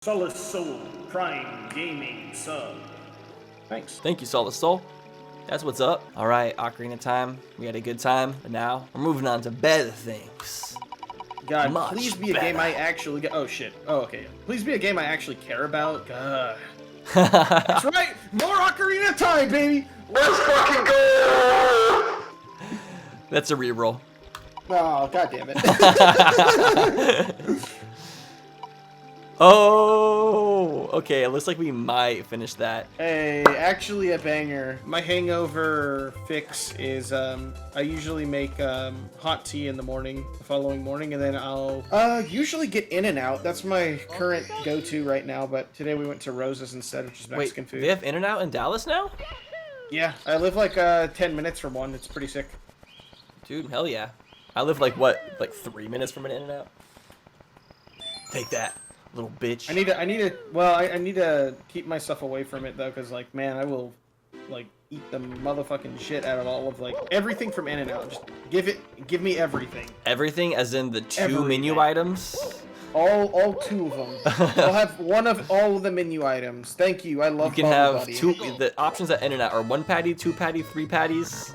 Solid Soul Prime Gaming sub. Thanks. Thank you, Solid Soul. That's what's up. All right, Ocarina time. We had a good time, but now we're moving on to better things. God, Much please be a better. game I actually get. Oh shit. Oh, okay. Please be a game I actually care about. God. That's That's right. More Ocarina time, baby. Let's fucking go. That's a reroll. Oh, god damn it. Oh, okay. It looks like we might finish that. Hey, actually a banger. My hangover fix is I usually make hot tea in the morning, the following morning, and then I'll usually get In-N-Out. That's my current go-to right now, but today we went to Rose's instead, which is Mexican food. They have In-N-Out in Dallas now? Yeah, I live like 10 minutes from one. It's pretty sick. Dude, hell yeah. I live like what? Like 3 minutes from an In-N-Out? Take that, little bitch. I need to keep myself away from it though, because like, man, I will like eat the motherfucking shit out of all of like everything from In-N-Out. Just give me everything. Everything, as in the two Everything. menu items? All two of them. I'll have one of all of the menu items. Thank you. I love. You can have Buddy. two. The options at In-N-Out are 1 patty, 2 patty, 3 patties,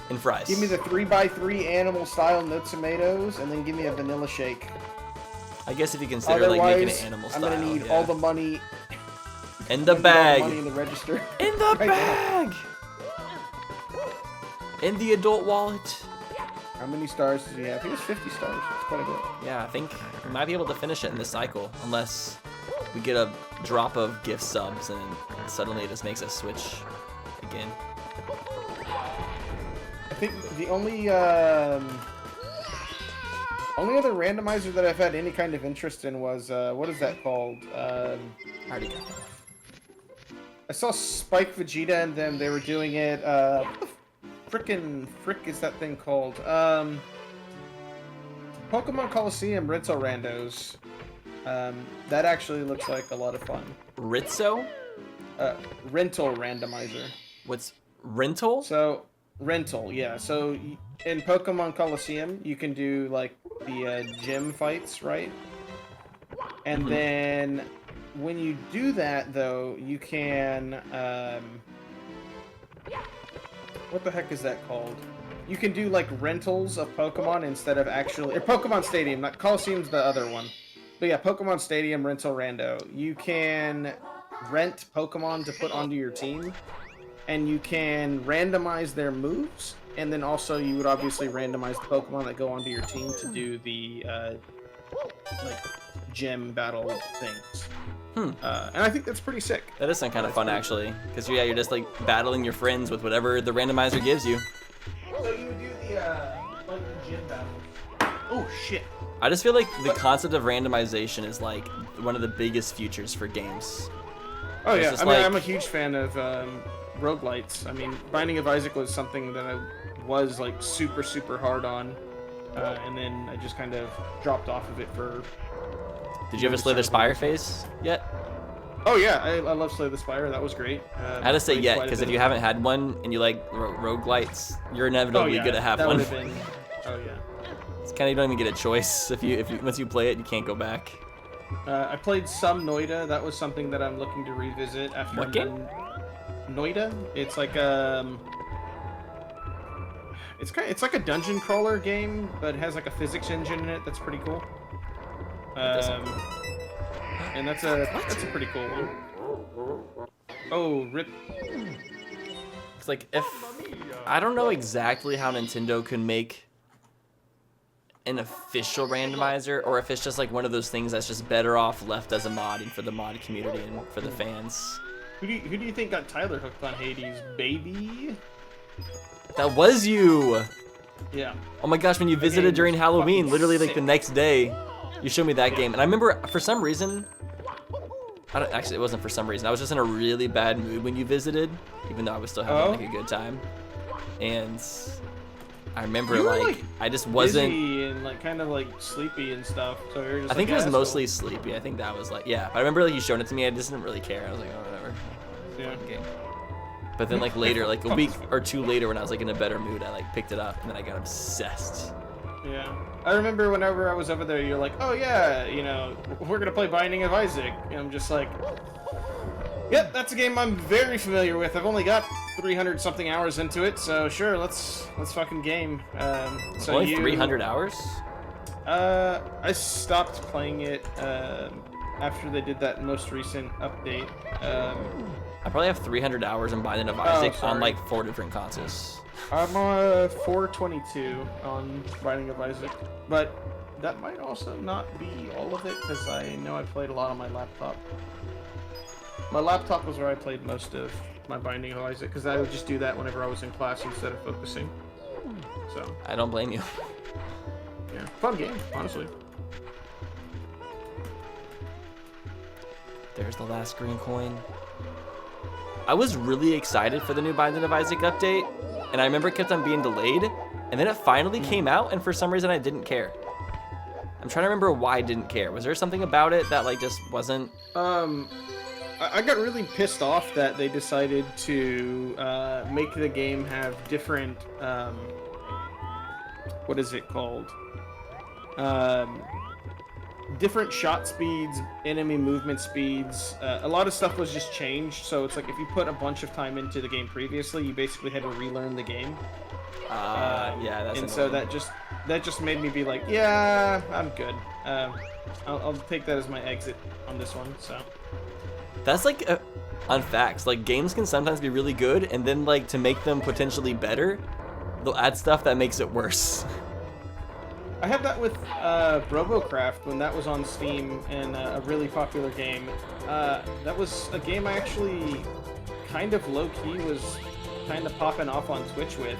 and fries. Give me the 3x3 animal style no tomatoes, and then give me a vanilla shake. I guess if you consider like making it animal I'm style. gonna need yeah. all the money. in the All the bag. money in the register. In the right bag. In the adult wallet. How many stars does he have? He has 50 stars. That's quite a bit. Yeah, I think we might be able to finish it in this cycle, unless we get a drop of gift subs and suddenly it just makes us switch again. I think the only other randomizer that I've had any kind of interest in was what is that called? I already got that. I saw Spike Vegeta and them. They were doing it. What the frick is that thing called? Pokemon Coliseum Rental Randos. That actually looks like a lot of fun. Rizzo? Rental randomizer. What's rental? So rental, yeah. So in Pokemon Coliseum, you can do like the gym fights, right? And then when you do that, though, you can what the heck is that called? You can do like rentals of Pokemon instead of actually, or Pokemon Stadium. Not Coliseum's the other one, but yeah, Pokemon Stadium Rental Rando. You can rent Pokemon to put onto your team, and you can randomize their moves, and then also you would obviously randomize the Pokemon that go onto your team to do the like gym battle things. And I think that's pretty sick. That is some kind of fun, actually, because yeah, you're just like battling your friends with whatever the randomizer gives you. So you would do the like the gym battles. Oh shit! I just feel like the concept of randomization is like one of the biggest futures for games. Oh It's yeah, just I mean, like- I'm a huge fan of roguelites. I mean, Binding of Isaac was something that I was like super hard on, and then I just kind of dropped off of it for. Did you ever Slay the Spire phase yet? Oh yeah, I love Slay the Spire. That was great. I had to say played yet, quite a because bit if you of haven't had one and you like roguelites, you're it. inevitably gonna have that one. would have been. Oh yeah. It's kind of, you don't even get a choice. If you once you play it, you can't go back. I played some Noida. That was something that I'm looking to revisit after. What game? Noida. It's like it's like a dungeon crawler game, but it has like a physics engine in it. That's pretty cool. And that's a pretty cool one. Oh, rip. It's like, if I don't know exactly how Nintendo can make an official randomizer, or if it's just like one of those things that's just better off left as a mod and for the mod community and for the fans. Who do you think got Tyler hooked on Hades, baby? That was you. Yeah. Oh my gosh, when you visited game during was Halloween, fucking literally like sick. the next day, you showed me that game. And I remember, for some reason, actually it wasn't for some reason, I was just in a really bad mood when you visited, even though I was still having like a good time. And I remember You were, like, I just wasn't, busy and like kind of like sleepy and stuff. So you're just I think like, it was "Yeah, that's mostly sleepy. I think that was like, yeah. But I remember like you showed it to me, I just didn't really care. I was like, oh, whatever. cool." Yeah. Fun game. But then like later, like a week or two later when I was like in a better mood, I like picked it up and then I got obsessed. Yeah. I remember whenever I was over there, you're like, oh yeah, you know, we're gonna play Binding of Isaac. And I'm just like, yep, that's a game I'm very familiar with. I've only got 300 something hours into it, so sure, let's fucking game. So Only 300 hours? I stopped playing it after they did that most recent update. I probably have 300 hours in Binding of Isaac on like 4 different consoles. I'm 422 on Binding of Isaac, but that might also not be all of it because I know I played a lot on my laptop. My laptop was where I played most of my Binding of Isaac because I would just do that whenever I was in class instead of focusing. So I don't blame you. yeah, fun game, honestly. There's the last green coin. I was really excited for the new Binding of Isaac update, and I remember it kept on being delayed, and then it finally came out, and for some reason I didn't care. I'm trying to remember why I didn't care. Was there something about it that like just wasn't... I got really pissed off that they decided to make the game have different, what is it called? Different shot speeds, enemy movement speeds. A lot of stuff was just changed, so it's like if you put a bunch of time into the game previously, you basically had to relearn the game. Yeah, that's and so that just made me be like, yeah, I'm good. I'll take that as my exit on this one. So that's like on facts. Like games can sometimes be really good, and then like to make them potentially better, they'll add stuff that makes it worse. I had that with Robocraft when that was on Steam and a really popular game. That was a game I actually kind of low-key was kind of popping off on Twitch with.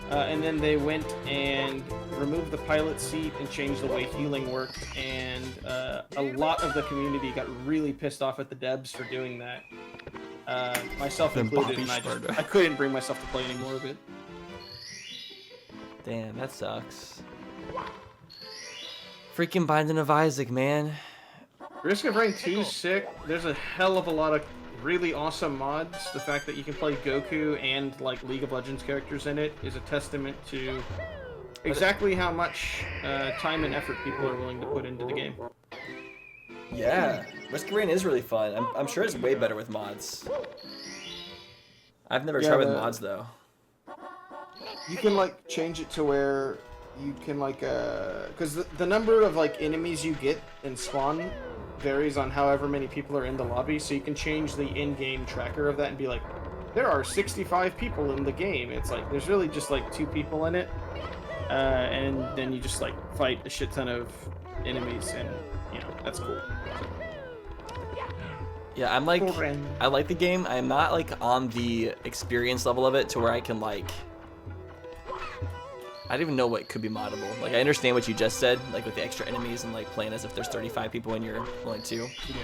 And then they went and removed the pilot seat and changed the way healing worked, and a lot of the community got really pissed off at the devs for doing that. Myself included, and I couldn't bring myself to play any more of it. Damn, that sucks. Freaking Binding of Isaac, man. Risk of Rain 2 is sick. There's a hell of a lot of really awesome mods. The fact that you can play Goku and like League of Legends characters in it is a testament to exactly how much time and effort people are willing to put into the game. Yeah, Risk of Rain is really fun. I'm sure it's way better with mods. I've never tried with mods though. You can like change it to where you can like because the number of like enemies you get and spawn varies on however many people are in the lobby, so you can change the in-game tracker of that and be like, there are 65 people in the game. It's like there's really just like 2 people in it, and then you just like fight a shit ton of enemies, and you know that's cool. Yeah, I'm like, I like the game. I'm not like on the experience level of it to where I can like, I don't even know what could be moddable. Like, I understand what you just said, like with the extra enemies and like playing as if there's 35 people and you're only 2. Yeah.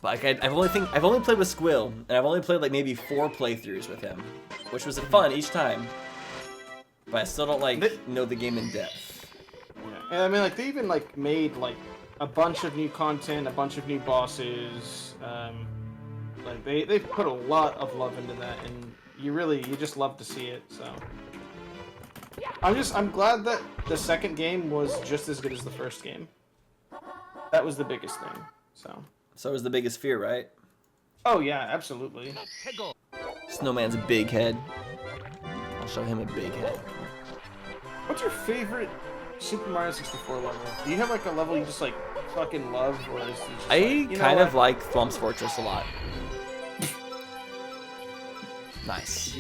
But like, I've only played with Squill, and I've only played like maybe 4 playthroughs with him, which was fun each time. But I still don't like know the game in depth. Yeah, and I mean like they even like made like a bunch of new content, a bunch of new bosses. Like they've put a lot of love into that, and you just love to see it. So. I'm glad that the second game was just as good as the first game. That was the biggest thing. So was the biggest fear, right? Oh yeah, absolutely. Snowman's big head. I'll show him a big head. What's your favorite Super Mario 64 level? Do you have like a level you just like fucking love, or is it just I kind of like Thlump's Fortress a lot. Nice.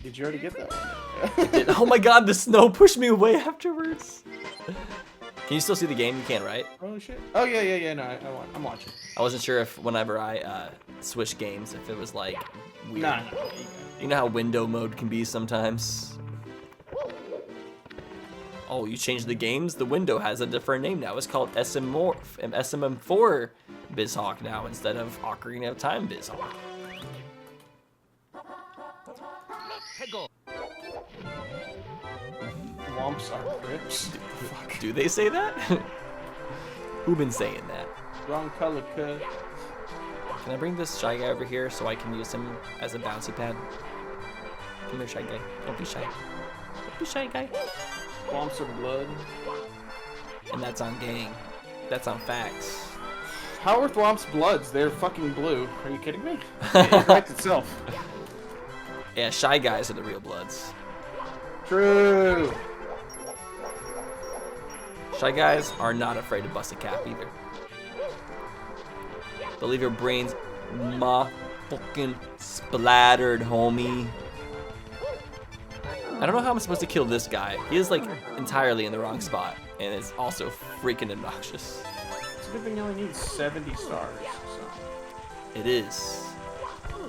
Did you already get that one? Oh my god, the snow pushed me away afterwards. Can you still see the game? You can, right? Oh shit. Oh yeah. No, I'm watching. I wasn't sure if whenever I switch games, if it was like weird. Nah. You know how window mode can be sometimes? Oh, you changed the games? The window has a different name now. It's called SMM4 BizHawk now instead of Ocarina of Time BizHawk. Womps are crips. Do they say that? Who been saying that? Wrong color, cuz. Can I bring this Shy Guy over here so I can use him as a bouncy pad? Come here, Shy Guy. Don't be shy. Don't be shy, guy. Want some blood? And that's on gang. That's on facts. How are Thwomp's bloods? They're fucking blue. Are you kidding me? It writes itself. Yeah, Shy Guys are the real bloods. True. Shy Guys are not afraid to bust a cap either. They'll leave your brains fucking splattered, homie. I don't know how I'm supposed to kill this guy. He is like entirely in the wrong spot, and it's also freaking obnoxious. It's a good thing you only need 70 stars. So. It is.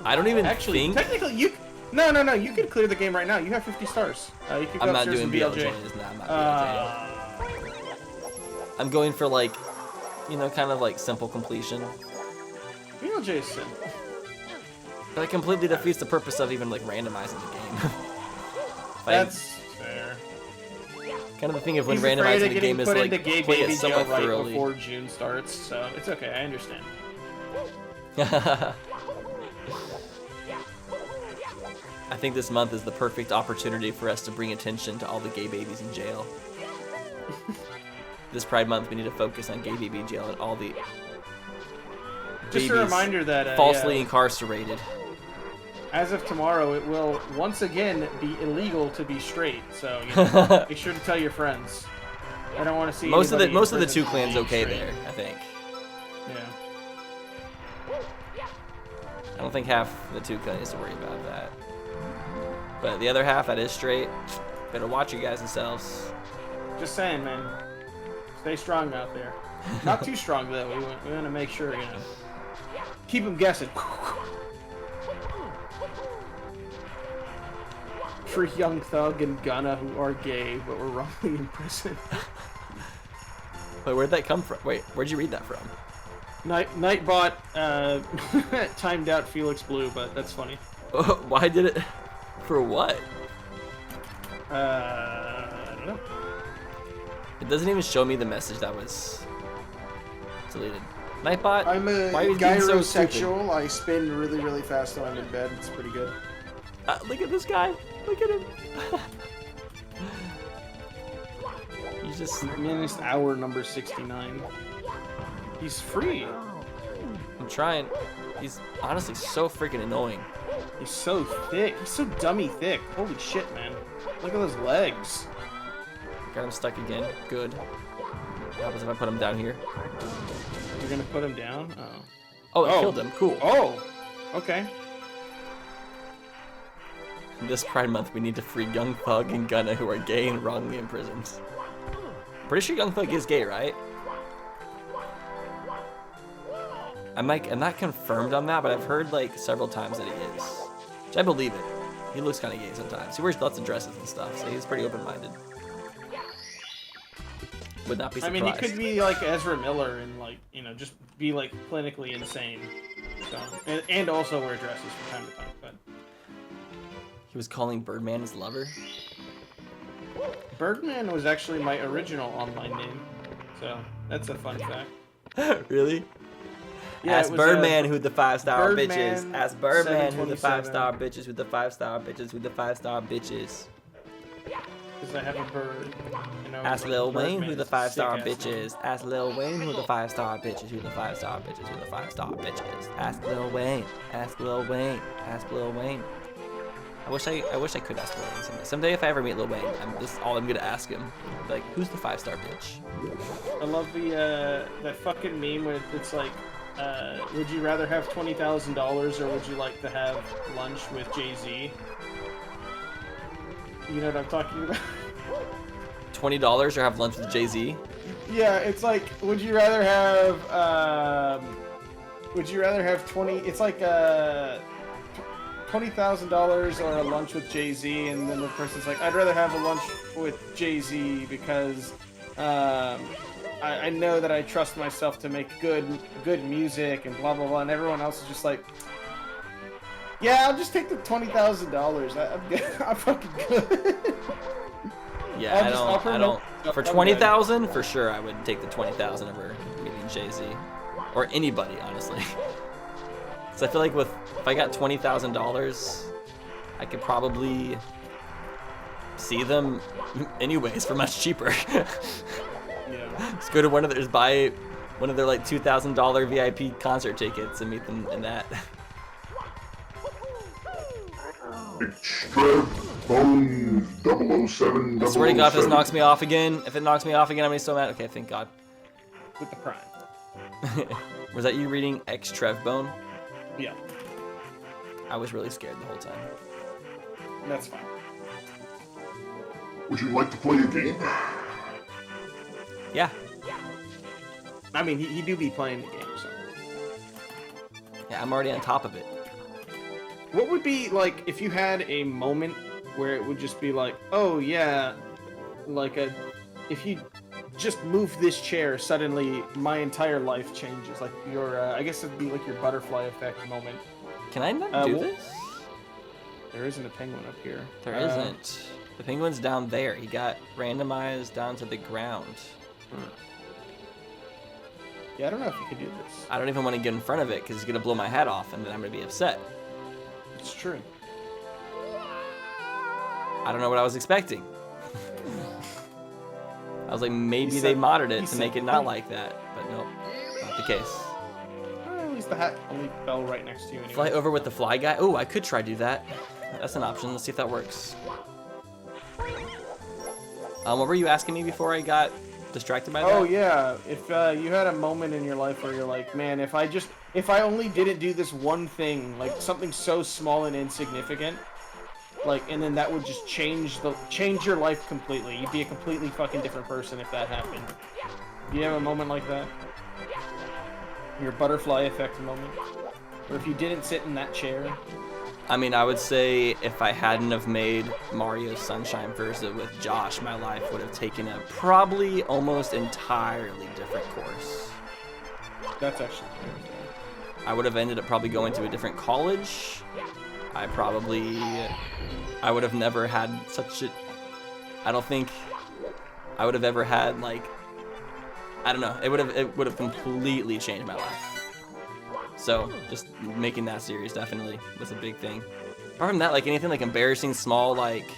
I don't even think. Technically, you. No. You could clear the game right now. You have 50 stars. You could go I'm not upstairs doing and BLJs. Nah, I'm not BLJ. I'm going for like, you know, kind of like simple completion. BLJ is simple. But it completely defeats the purpose of even like randomizing the game. That's fair. Kind of the thing of when He's randomizing the game is like gay play it baby somewhat jail right thoroughly. before June starts, so it's okay. I understand. I think this month is the perfect opportunity for us to bring attention to all the gay babies in jail. This Pride Month, we need to focus on gay baby jail and all the Just a reminder that falsely incarcerated. As of tomorrow, it will once again be illegal to be straight. So you know, make sure to tell your friends. I don't want to see most of the prison two clans okay straight. there, I think. Yeah. I don't think half the two clans needs to worry about that. But the other half that is straight, better watch you guys yourselves. Just saying, man. Stay strong out there. Not too strong though. We want to make sure, you know. Keep them guessing. For Young Thug and Gunna who are gay but were wrongly in prison. Wait, where'd that come from? Wait, where'd you read that from? Nightbot timed out Felix Blue, but that's funny. Why did it? For what? I don't know. It doesn't even show me the message that was deleted. Nightbot, I'm a why are you being so stupid? gyrosexual. I spin really, really fast when I'm in bed. It's pretty good. Look at this guy. Look at him. He's just... Minus hour number 69. He's free. I'm trying. He's honestly so freaking annoying. He's so thick. He's so dummy thick. Holy shit, man. Look at those legs. Got him stuck again. Good. What happens if I put him down here? You're gonna put him down? Oh. Oh, it killed him. Cool. Oh! Okay. This Pride Month, we need to free Young Thug and Gunna who are gay and wrongly imprisoned. Pretty sure Young Thug is gay, right? I'm not confirmed on that, but I've heard like several times that he is. Which I believe it. He looks kind of gay sometimes. He wears lots of dresses and stuff, so he's pretty open-minded. Would not be surprised. I mean, he could be like Ezra Miller and like, you know, just be like clinically insane. So, and also wear dresses from time to time, but... He was calling Birdman his lover? Birdman was actually my original online name. So, that's a fun fact. Really? Yeah, Ask Birdman who the 5-star bitch is. Ask Birdman who the 5-star 727. bitch is, who the 5-star bitches, who the 5-star bitches. Because I have a bird. You know, Ask like Lil Wayne who Birdman's the a 5-star sick-ass bitch name. is. Ask Lil Wayne who the 5-star bitch is, who the 5-star bitches, who the 5-star bitches. Ask Lil Wayne. Ask Lil Wayne. Ask Lil Wayne. I wish I could ask Lil Wayne someday. Someday if I ever meet Lil Wayne, this is all I'm gonna ask him. Like, who's the 5-star bitch? I love the that fucking meme where it's like, would you rather have $20,000 or would you like to have lunch with Jay-Z? You know what I'm talking about? $20 or have lunch with Jay-Z? Yeah, it's like, would you rather have 20? It's like $20,000 or a lunch with Jay-Z, and then the person's like, I'd rather have a lunch with Jay-Z because I know that I trust myself to make good music and blah blah blah, and everyone else is just like, yeah, I'll just take the $20,000. I'm good. I'm fucking good. Yeah, I don't. For 20,000, for sure, I would take the 20,000 over meeting Jay-Z or anybody, honestly. So I feel like if I got $20,000, I could probably see them anyways for much cheaper. Yeah. Just go to one of their, buy one of their like $2,000 VIP concert tickets and meet them in that. Extra phone 007 I swear to God, if this knocks me off again, I'm gonna be so mad. Okay, thank God. With the prime. Was that you reading X Trevbone? Yeah. I was really scared the whole time. That's fine. Would you like to play a game? Yeah. I mean, he do be playing the game, so. Yeah, I'm already on top of it. What would be, like, if you had a moment where it would just be like, oh, yeah, like if you just move this chair, suddenly my entire life changes. Like, I guess it'd be like your butterfly effect moment. Can I not do this? There isn't a penguin up here. There isn't. The penguin's down there. He got randomized down to the ground. Yeah, I don't know if you could do this. I don't even want to get in front of it because it's going to blow my head off and then I'm going to be upset. It's true. I don't know what I was expecting. I was like, maybe they modded it to make it not like that. But nope, not the case. At least the hat only fell right next to you anyway. Fly over with the fly guy? Oh, I could try do that. That's an option. Let's see if that works. What were you asking me before I got distracted by that? Oh yeah, if you had a moment in your life where you're like, man, if I only didn't do this one thing, like something so small and insignificant, like, and then that would just change your life completely. You'd be a completely fucking different person if that happened. Do you have a moment like that? Your butterfly effect moment? Or if you didn't sit in that chair? I mean, I would say if I hadn't have made Mario Sunshine Versa with Josh, my life would have taken a probably almost entirely different course. That's actually fair. I would have ended up probably going to a different college. I would have never had such a... I don't think I would have ever had, like... I don't know. It would have completely changed my life. So, just making that series definitely was a big thing. Apart from that, like, anything, like, embarrassing, small, like...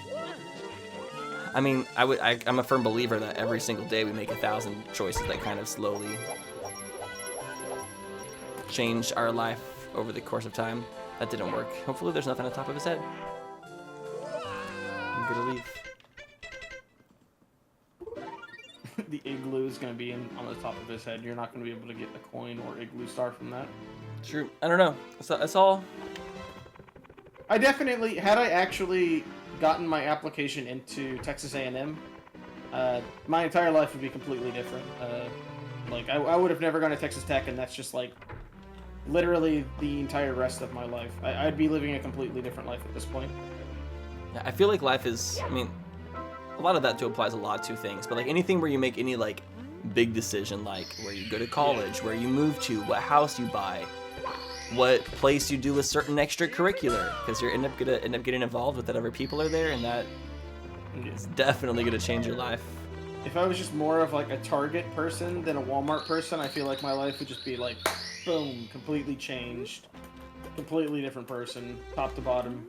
I mean, I'm a firm believer that every single day we make 1,000 choices that kind of slowly change our life over the course of time. That didn't work. Hopefully there's nothing on top of his head. I'm gonna leave. The igloo is going to be on the top of his head. You're not going to be able to get the coin or igloo star from that. True. I don't know. That's all. I definitely, had I actually gotten my application into Texas A&M, my entire life would be completely different. Like, I would have never gone to Texas Tech, and that's just, like, literally the entire rest of my life. I'd be living a completely different life at this point. Yeah, I feel like life is, I mean, a lot of that too applies a lot to things, but like anything where you make any like big decision, like where you go to college, where you move to, what house you buy, what place you do a certain extracurricular, because you're end up getting involved with whatever people are there, and that is definitely gonna change your life. If I was just more of like a Target person than a Walmart person, I feel like my life would just be like, boom, completely changed, completely different person, top to bottom.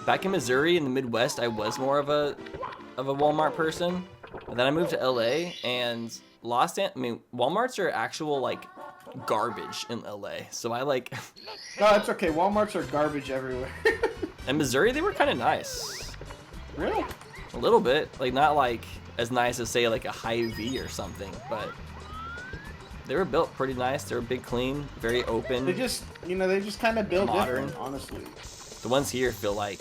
Back in Missouri in the Midwest, I was more of a Walmart person. But then I moved to LA and Walmarts are actual like garbage in LA. So I like No, it's okay. Walmarts are garbage everywhere. in Missouri they were kind of nice. Really? A little bit, like not like as nice as say like a Hy-Vee or something, but they were built pretty nice. They were big, clean, very open. They just kind of build modern. different, honestly. The ones here feel like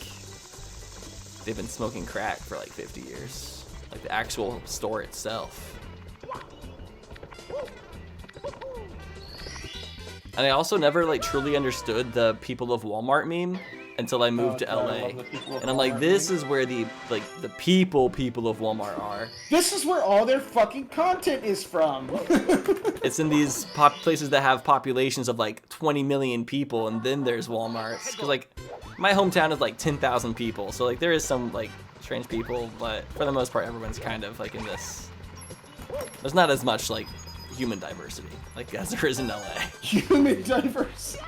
they've been smoking crack for like 50 years. Like the actual store itself. And I also never like truly understood the people of Walmart meme until I moved to LA. And I'm like, this is where the people of Walmart are. This is where all their fucking content is from. It's in these places that have populations of like 20 million people, and then there's Walmarts. Because like my hometown is like 10,000 people, so like there is some like strange people, but for the most part everyone's kind of like in this. There's not as much like human diversity like as there is in LA. Human diversity.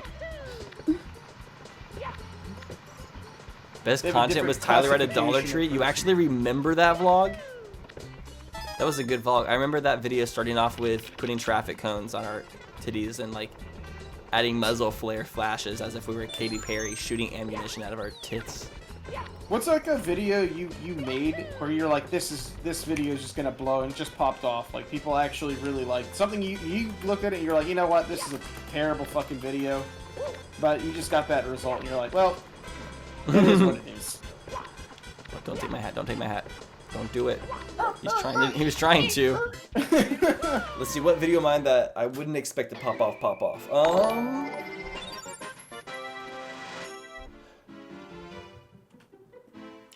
Best They have content was different Tyler at a Dollar classification Tree. of You person. actually remember that vlog? That was a good vlog. I remember that video starting off with putting traffic cones on our titties and like adding muzzle flare flashes as if we were Katy Perry shooting ammunition out of our tits. What's like a video you made where you're like, this video is just gonna blow and it just popped off? Like people actually really liked something. You look at it and you're like, you know what, this is a terrible fucking video, but you just got that result and you're like, well, it is what it is. Don't take my hat. Don't take my hat. Don't do it. He was trying to. Let's see, what video of mine that I wouldn't expect to pop off.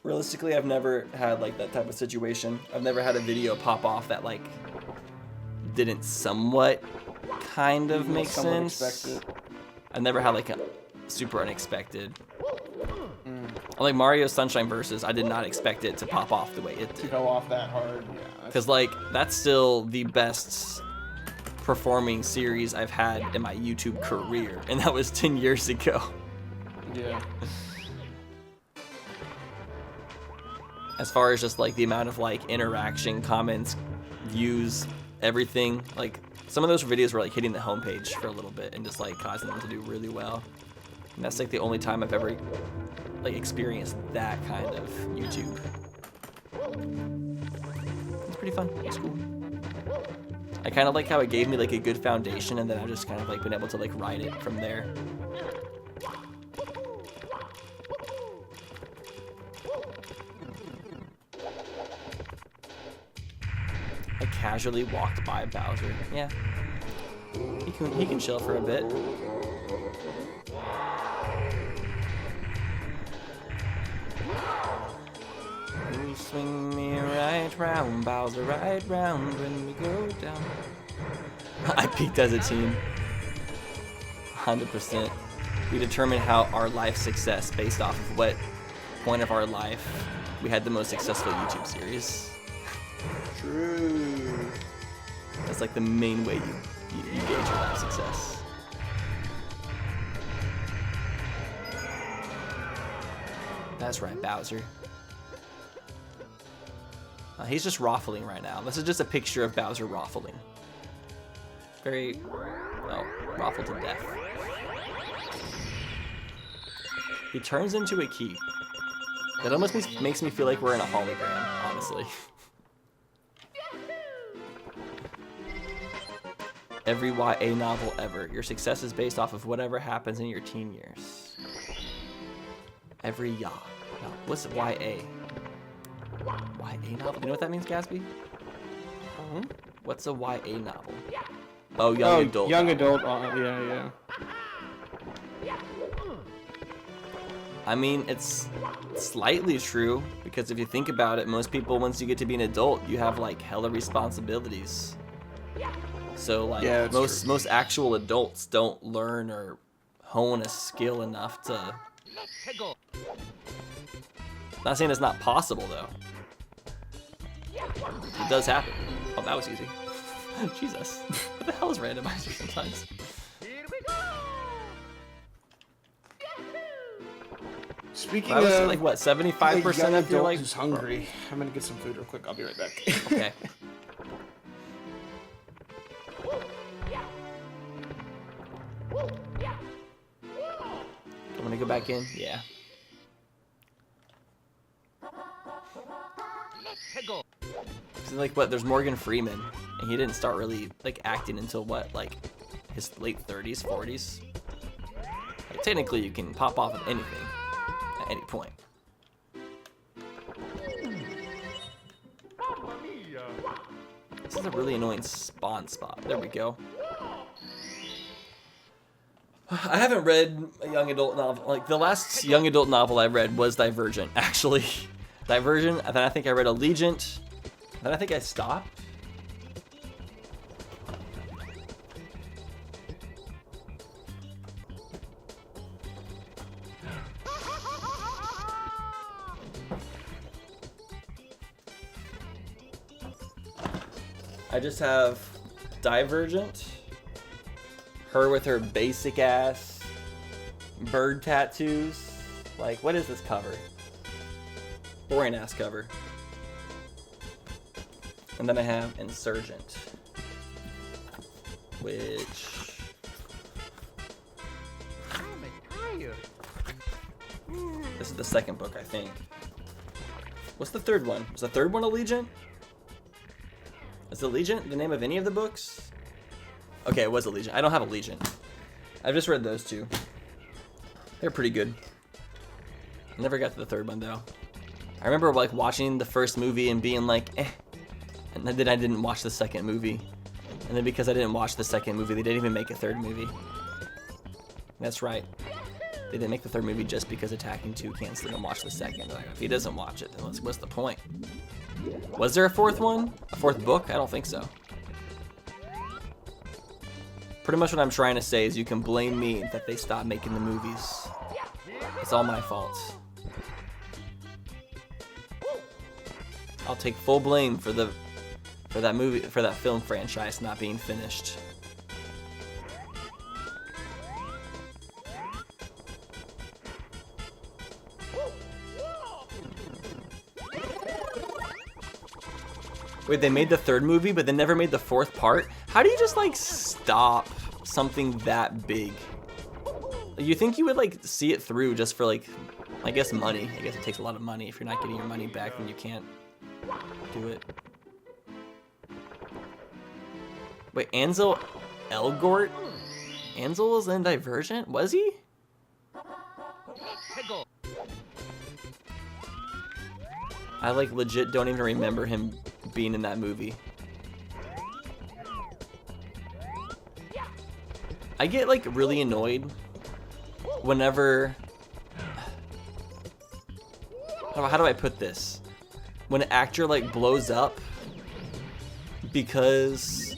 Realistically, I've never had like that type of situation. I've never had a video pop off that like didn't somewhat kind of make Somewhat sense. expected. I've never had like a super unexpected. Like Mario Sunshine Versus, I did not expect it to pop off the way it To did. go off that hard, yeah. Because like that's still the best performing series I've had in my YouTube career, and that was 10 years ago. Yeah. As far as just like the amount of like interaction, comments, views, everything, like some of those videos were like hitting the homepage for a little bit and just like causing them to do really well. And that's like the only time I've ever like experienced that kind of YouTube. It's pretty fun. It's cool. I kind of like how it gave me like a good foundation, and then I've just kind of like been able to like ride it from there. I casually walked by Bowser. Yeah. He can chill for a bit. You swing me right round, Bowser, right round when we go down. I peaked as a team. 100%. We determine how our life success based off of what point of our life we had the most successful YouTube series. True. That's like the main way you gauge your life success. That's right, Bowser. He's just raffling right now. This is just a picture of Bowser raffling. Very, well, raffled to death. He turns into a key. That almost makes me feel like we're in a hologram, honestly. Every YA novel ever. Your success is based off of whatever happens in your teen years. Every YA. No, what's YA? YA novel? You know what that means, Gatsby? What's a YA novel? Oh, young adult. Young novel. adult. Yeah. I mean, it's slightly true, because if you think about it, most people, once you get to be an adult, you have like hella responsibilities. So like Yeah, that's most actual adults don't learn or hone a skill enough to. Not saying it's not possible though. It does happen. Oh, that was easy. Jesus, what the hell is randomizer sometimes? Speaking I was of like what, 75% of your like. who's hungry, I'm gonna get some food real quick. I'll be right back. Okay. I'm gonna go back in. Yeah. So like what? There's Morgan Freeman, and he didn't start really like acting until what, like his late 30s, 40s. Like, technically, you can pop off of anything at any point. This is a really annoying spawn spot. There we go. I haven't read a young adult novel. Like, the last young adult novel I read was Divergent, actually. Divergent, and then I think I read Allegiant. Then I think I stopped. I just have Divergent, her with her basic ass bird tattoos. Like, what is this cover? Boring ass cover. And then I have Insurgent, which this is the second book, I think. What's the third one? Was the third one Allegiant? Is Allegiant the name of any of the books? Okay, it was Allegiant. I don't have Allegiant. I've just read those two. They're pretty good. I never got to the third one though. I remember like watching the first movie and being like, eh. And then I didn't watch the second movie. And then because I didn't watch the second movie, they didn't even make a third movie. That's right. They didn't make the third movie just because Attacking 2 canceled and watch the second. Like, if he doesn't watch it, then what's the point? Was there a fourth one? A fourth book? I don't think so. Pretty much what I'm trying to say is you can blame me that they stopped making the movies. It's all my fault. I'll take full blame for that film franchise not being finished. Wait, they made the third movie, but they never made the fourth part? How do you just, like, stop something that big? You think you would, like, see it through just for, like, I guess money. I guess it takes a lot of money. If you're not getting your money back, then you can't do it. Wait, Ansel Elgort? Ansel was in Divergent? Was he? I, like, legit don't even remember him being in that movie. I get, like, really annoyed whenever... How do I put this? When an actor, like, blows up because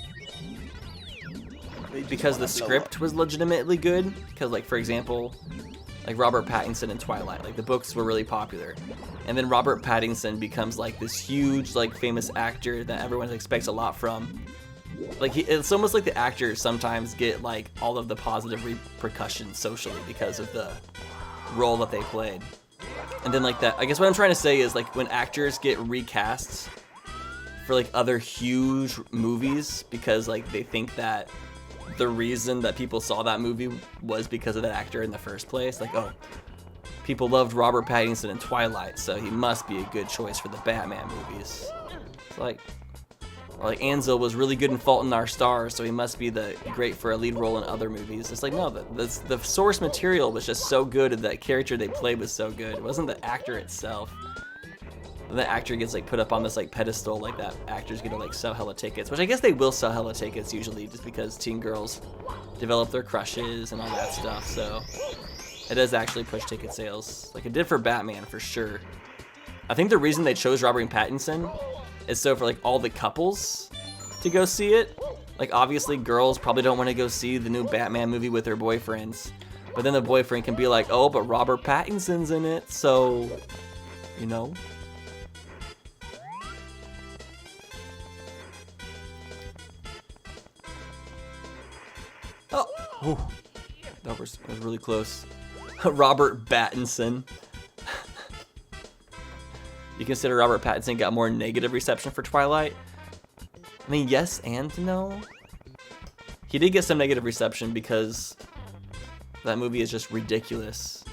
the script was legitimately good. Because, like, for example, like Robert Pattinson in Twilight, like the books were really popular, and then Robert Pattinson becomes like this huge, like, famous actor that everyone expects a lot from. Like, it's almost like the actors sometimes get like all of the positive repercussions socially because of the role that they played. And then like that, I guess what I'm trying to say is like when actors get recast for like other huge movies because like they think that the reason that people saw that movie was because of that actor in the first place. Like, oh, people loved Robert Pattinson in Twilight, so he must be a good choice for the Batman movies. It's like, or like Ansel was really good in Fault in Our Stars, so he must be great for a lead role in other movies. It's like, no, the source material was just so good, and that character they played was so good. It wasn't the actor itself. And the actor gets like put up on this like pedestal, like that actor's gonna like sell hella tickets, which I guess they will sell hella tickets usually, just because teen girls develop their crushes and all that stuff. So it does actually push ticket sales, like it did for Batman for sure. I think the reason they chose Robert Pattinson is so for like all the couples to go see it. Like obviously girls probably don't want to go see the new Batman movie with their boyfriends, but then the boyfriend can be like, oh, but Robert Pattinson's in it, so you know. Oh, ooh, that was really close. Robert Pattinson. You consider Robert Pattinson got more negative reception for Twilight? I mean, yes and no. He did get some negative reception because that movie is just ridiculous.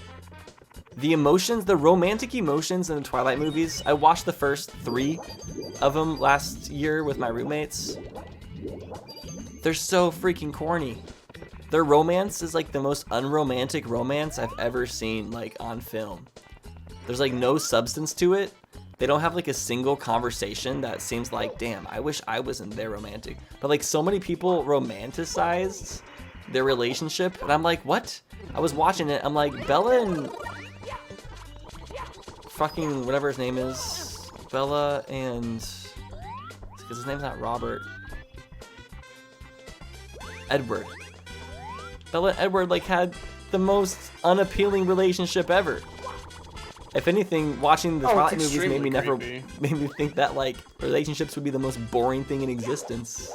The emotions, the romantic emotions in the Twilight movies, I watched the first 3 of them last year with my roommates. They're so freaking corny. Their romance is like the most unromantic romance I've ever seen like on film. There's like no substance to it. They don't have like a single conversation that seems like, damn, I wish I was in their romantic. But like so many people romanticized their relationship, and I'm like, what? I was watching it, I'm like, Bella and fucking whatever his name is, Bella and, because his name's not Robert, Edward. Bella and Edward like had the most unappealing relationship ever. If anything, watching the Twilight movies made me think that like relationships would be the most boring thing in existence.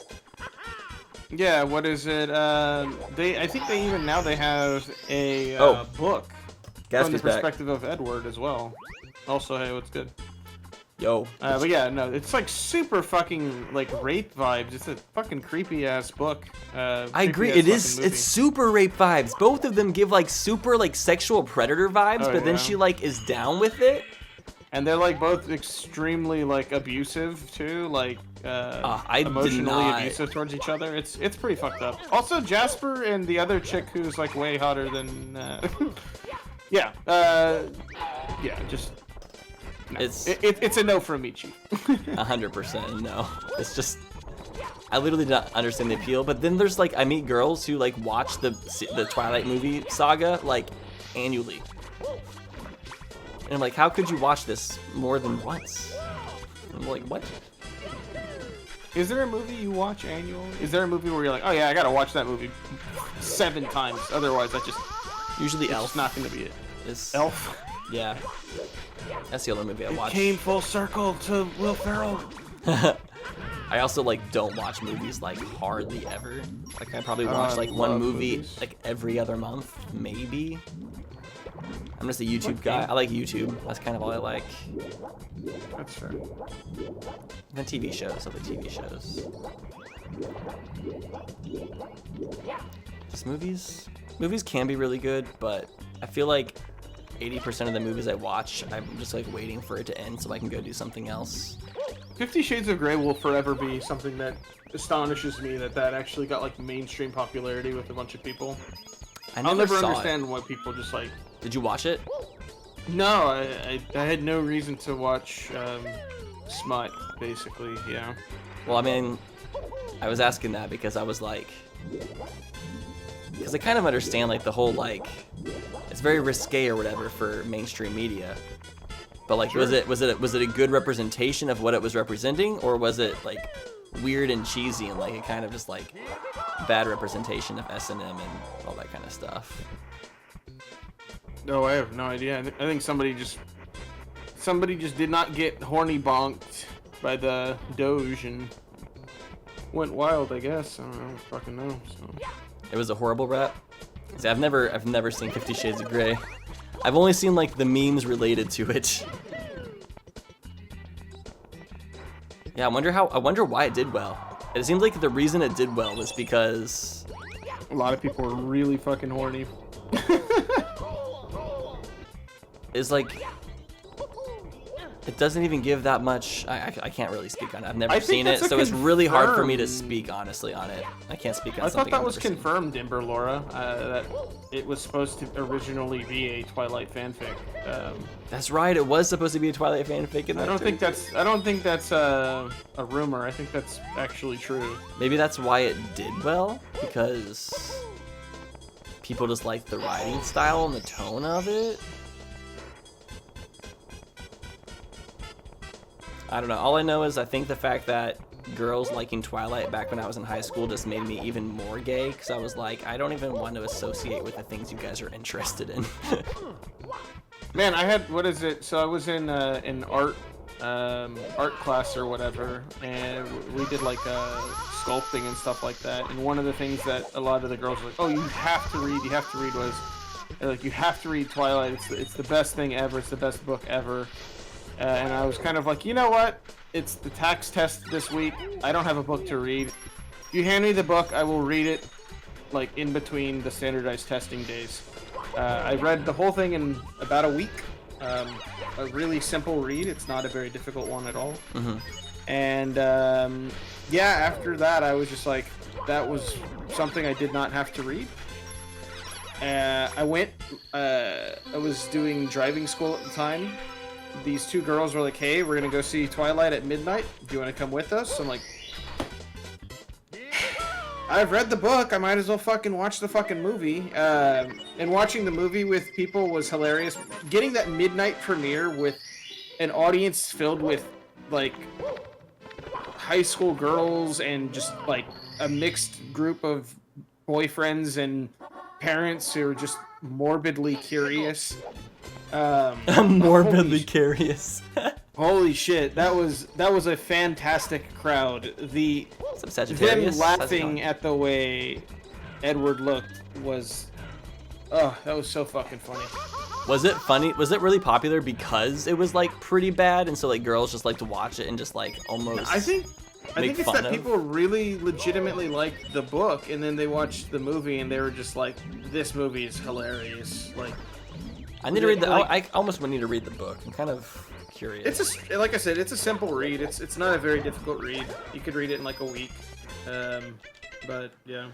Yeah, what is it? I think they even now they have a book Gatsby's from the back. perspective of Edward as well. Also, hey, what's good? Yo. But yeah, no, it's like super fucking like rape vibes. It's a fucking creepy ass book. I agree. It is. It's super rape vibes. Both of them give like super like sexual predator vibes, but then she like is down with it. And they're like both extremely like abusive too, like emotionally abusive towards each other. It's pretty fucked up. Also, Jasper and the other chick who's like way hotter than yeah, just no. It's a no from me, Chief. 100% no. It's just I literally don't understand the appeal. But then there's like I meet girls who like watch the Twilight movie saga like annually. And I'm like, how could you watch this more than once? I'm like, what? Is there a movie you watch annually? Is there a movie where you're like, oh yeah, I gotta watch that movie 7 times, otherwise I just... Usually Elf. It's not gonna be it. It's, Elf? Yeah. That's the only movie I watch. It came full circle to Will Ferrell. I also like don't watch movies like hardly ever. Like I probably watch like one movie like every other month, maybe. I'm just a YouTube guy. I like YouTube. That's kind of all I like. That's fair. And TV shows. I like TV shows. Just movies. Movies can be really good, but I feel like 80% of the movies I watch, I'm just like waiting for it to end so I can go do something else. 50 Shades of Grey will forever be something that astonishes me that actually got like mainstream popularity with a bunch of people. I'll never understand why people just like... Did you watch it? No, I had no reason to watch smut, basically, yeah. Well, I mean, I was asking that because I was like... Because I kind of understand, like, the whole, like... It's very risque or whatever for mainstream media. But, like, Sure. was it a good representation of what it was representing? Or was it, like, weird and cheesy and, like, a kind of just, like, bad representation of S&M and all that kind of stuff? No, I have no idea. I think somebody just did not get horny bonked by the Doge and went wild, I guess. I don't fucking know. So. It was a horrible rap. See, I've never seen 50 Shades of Grey. I've only seen like the memes related to it. Yeah, I wonder why it did well. It seems like the reason it did well was because a lot of people were really fucking horny. Is like it doesn't even give that much. I can't really speak on it. I've never seen it, so it's really hard for me to speak honestly on it. I can't speak on. I thought that was confirmed, Ember Laura, that it was supposed to originally be a Twilight fanfic. That's right. It was supposed to be a Twilight fanfic. I don't think that's a rumor. I think that's actually true. Maybe that's why it did well, because people just like the writing style and the tone of it. I don't know. All I know is I think the fact that girls liking Twilight back when I was in high school just made me even more gay, because I was like, I don't even want to associate with the things you guys are interested in. Man, I had, what is it? So I was in art class or whatever, and we did like sculpting and stuff like that. And one of the things that a lot of the girls were like, oh, you have to read was, they're like, you have to read Twilight. It's the best thing ever. It's the best book ever. And I was kind of like, you know what? It's the tax test this week. I don't have a book to read. If you hand me the book, I will read it, like, in between the standardized testing days. I read the whole thing in about a week. A really simple read. It's not a very difficult one at all. Mm-hmm. And, yeah, after that, I was just like, that was something I did not have to read. I was doing driving school at the time. These two girls were like, hey, we're gonna go see Twilight at midnight. Do you want to come with us? I'm like, I've read the book. I might as well fucking watch the fucking movie. And watching the movie with people was hilarious. Getting that midnight premiere with an audience filled with, like, high school girls and just, like, a mixed group of boyfriends and parents who are just morbidly curious. Morbidly curious. Holy shit, that was a fantastic crowd. Them laughing at the way Edward looked was, oh, that was so fucking funny. Was it funny? Was it really popular because it was like pretty bad, and so like girls just like to watch it and just like almost? I think it's fun that of? people really legitimately liked the book, and then they watched the movie, and they were just like, "This movie is hilarious." Like, I need to read the. like- I almost would need to read the book. I'm kind of curious. it's like I said, it's a simple read. It's not a very difficult read. You could read it in like a week. But yeah.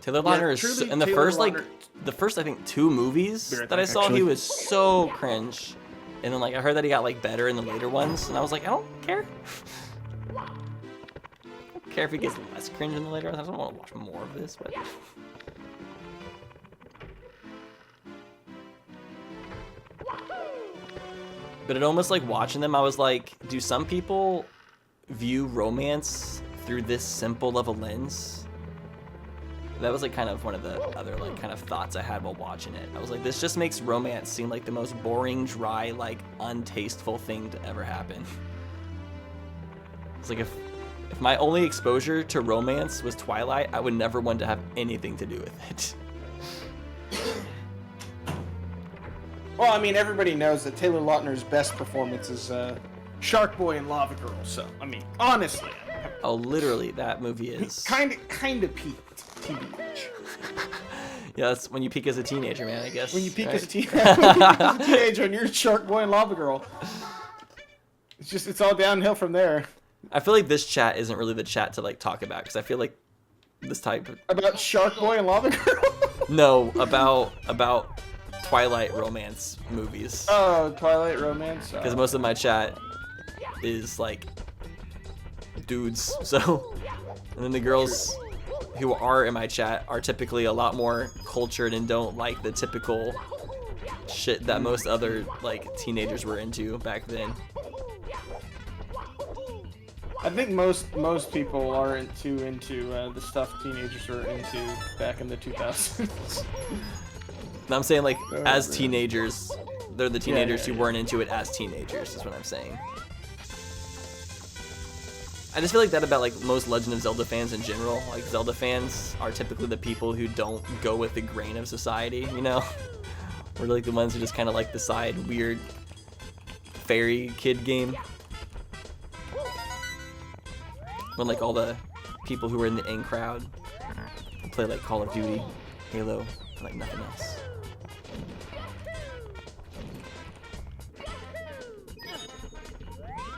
Taylor Lautner is truly, in the Taylor first like Lautner- the first I think 2 movies Be right that I back, saw, he actually. was so cringe, and then like I heard that he got like better in the later ones, and I was like, I don't care. I don't care if he gets less cringe in the later ones. I don't want to watch more of this, but. But it almost like watching them, I was like, do some people view romance through this simple of a lens? That was like kind of one of the other like kind of thoughts I had while watching it. I was like, this just makes romance seem like the most boring, dry, like untasteful thing to ever happen. It's like if my only exposure to romance was Twilight, I would never want to have anything to do with it. Well, I mean, everybody knows that Taylor Lautner's best performance is Shark Boy and Lava Girl. So, I mean, honestly, Oh, literally, that movie is. kind of peaked. TBH. Yeah, that's when you peak as a teenager, man. I guess. When you peak right? as a teenager and you're Shark Boy and Lava Girl, it's all downhill from there. I feel like this chat isn't really the chat to like talk about because I feel like this type. About Shark Boy and Lava Girl? No, about Twilight romance movies. Oh, Twilight romance. Because most of my chat is like dudes, so and then the girls who are in my chat are typically a lot more cultured and don't like the typical shit that most other like teenagers were into back then. I think most people aren't too into the stuff teenagers were into back in the 2000s. And I'm saying like as man. teenagers, they're the teenagers yeah, who weren't into it as teenagers is what I'm saying. I just feel like that about like most Legend of Zelda fans in general. Like Zelda fans are typically the people who don't go with the grain of society, you know? We're like the ones who just kind of like the side weird fairy kid game. When like all the people who are in the in crowd play like Call of Duty, Halo, and like nothing else.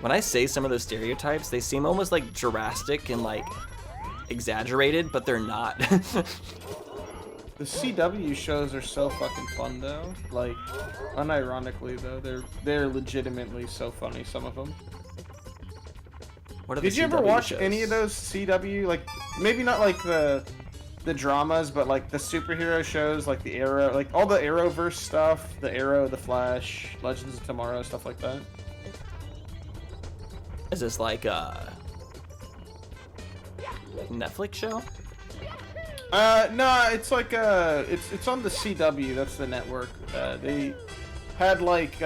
When I say some of those stereotypes, they seem almost like drastic and like exaggerated, but they're not. The CW shows are so fucking fun though. Like, unironically though, they're legitimately so funny. Some of them. What are the Did you ever CW watch shows? any of those CW? Like, maybe not like the dramas, but like the superhero shows, like the Arrow, like all the Arrowverse stuff, the Arrow, the Flash, Legends of Tomorrow, stuff like that. Is this like a Netflix show? No, it's like it's on the CW. That's the network. They had like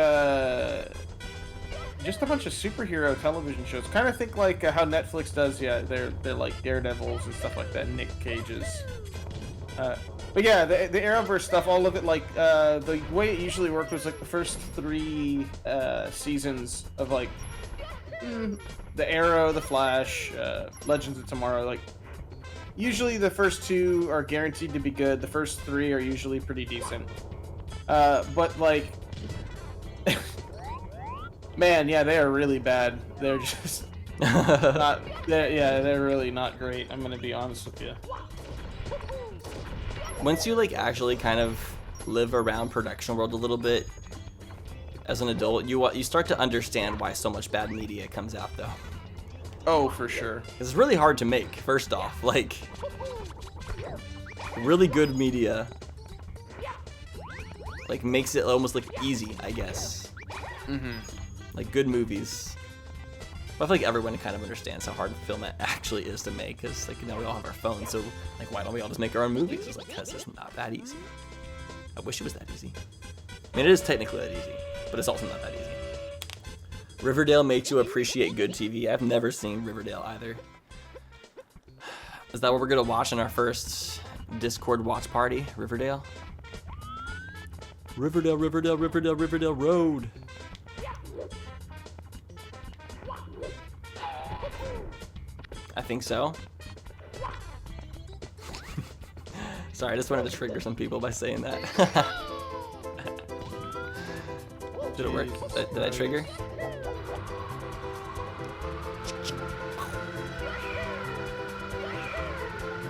just a bunch of superhero television shows. Kind of think like how Netflix does. Yeah, they're like Daredevils and stuff like that. Nick Cage's. But yeah, the Arrowverse stuff, all of it, like the way it usually worked was like the first 3 seasons of like the Arrow, the Flash, Legends of Tomorrow. Like usually the first 2 are guaranteed to be good. The first 3 are usually pretty decent. But like, man, yeah, they are really bad. They're just not. They're really not great. I'm gonna be honest with you. Once you like actually kind of live around production world a little bit as an adult, you start to understand why so much bad media comes out though. Oh, for sure. It's really hard to make, first off. Like, really good media like makes it almost like easy, I guess. Like good movies. But I feel like everyone kind of understands how hard film it actually is to make, because like, you know, we all have our phones, so like, why don't we all just make our own movies? It's like, because it's not that easy. I wish it was that easy. I mean, it is technically that easy, but it's also not that easy. Riverdale makes you appreciate good TV. I've never seen Riverdale either. Is that what we're gonna watch in our first Discord watch party? Riverdale? Riverdale, Riverdale, Riverdale, Riverdale Road. I think so. Sorry, I just wanted to trigger some people by saying that. Did it work? Did I trigger?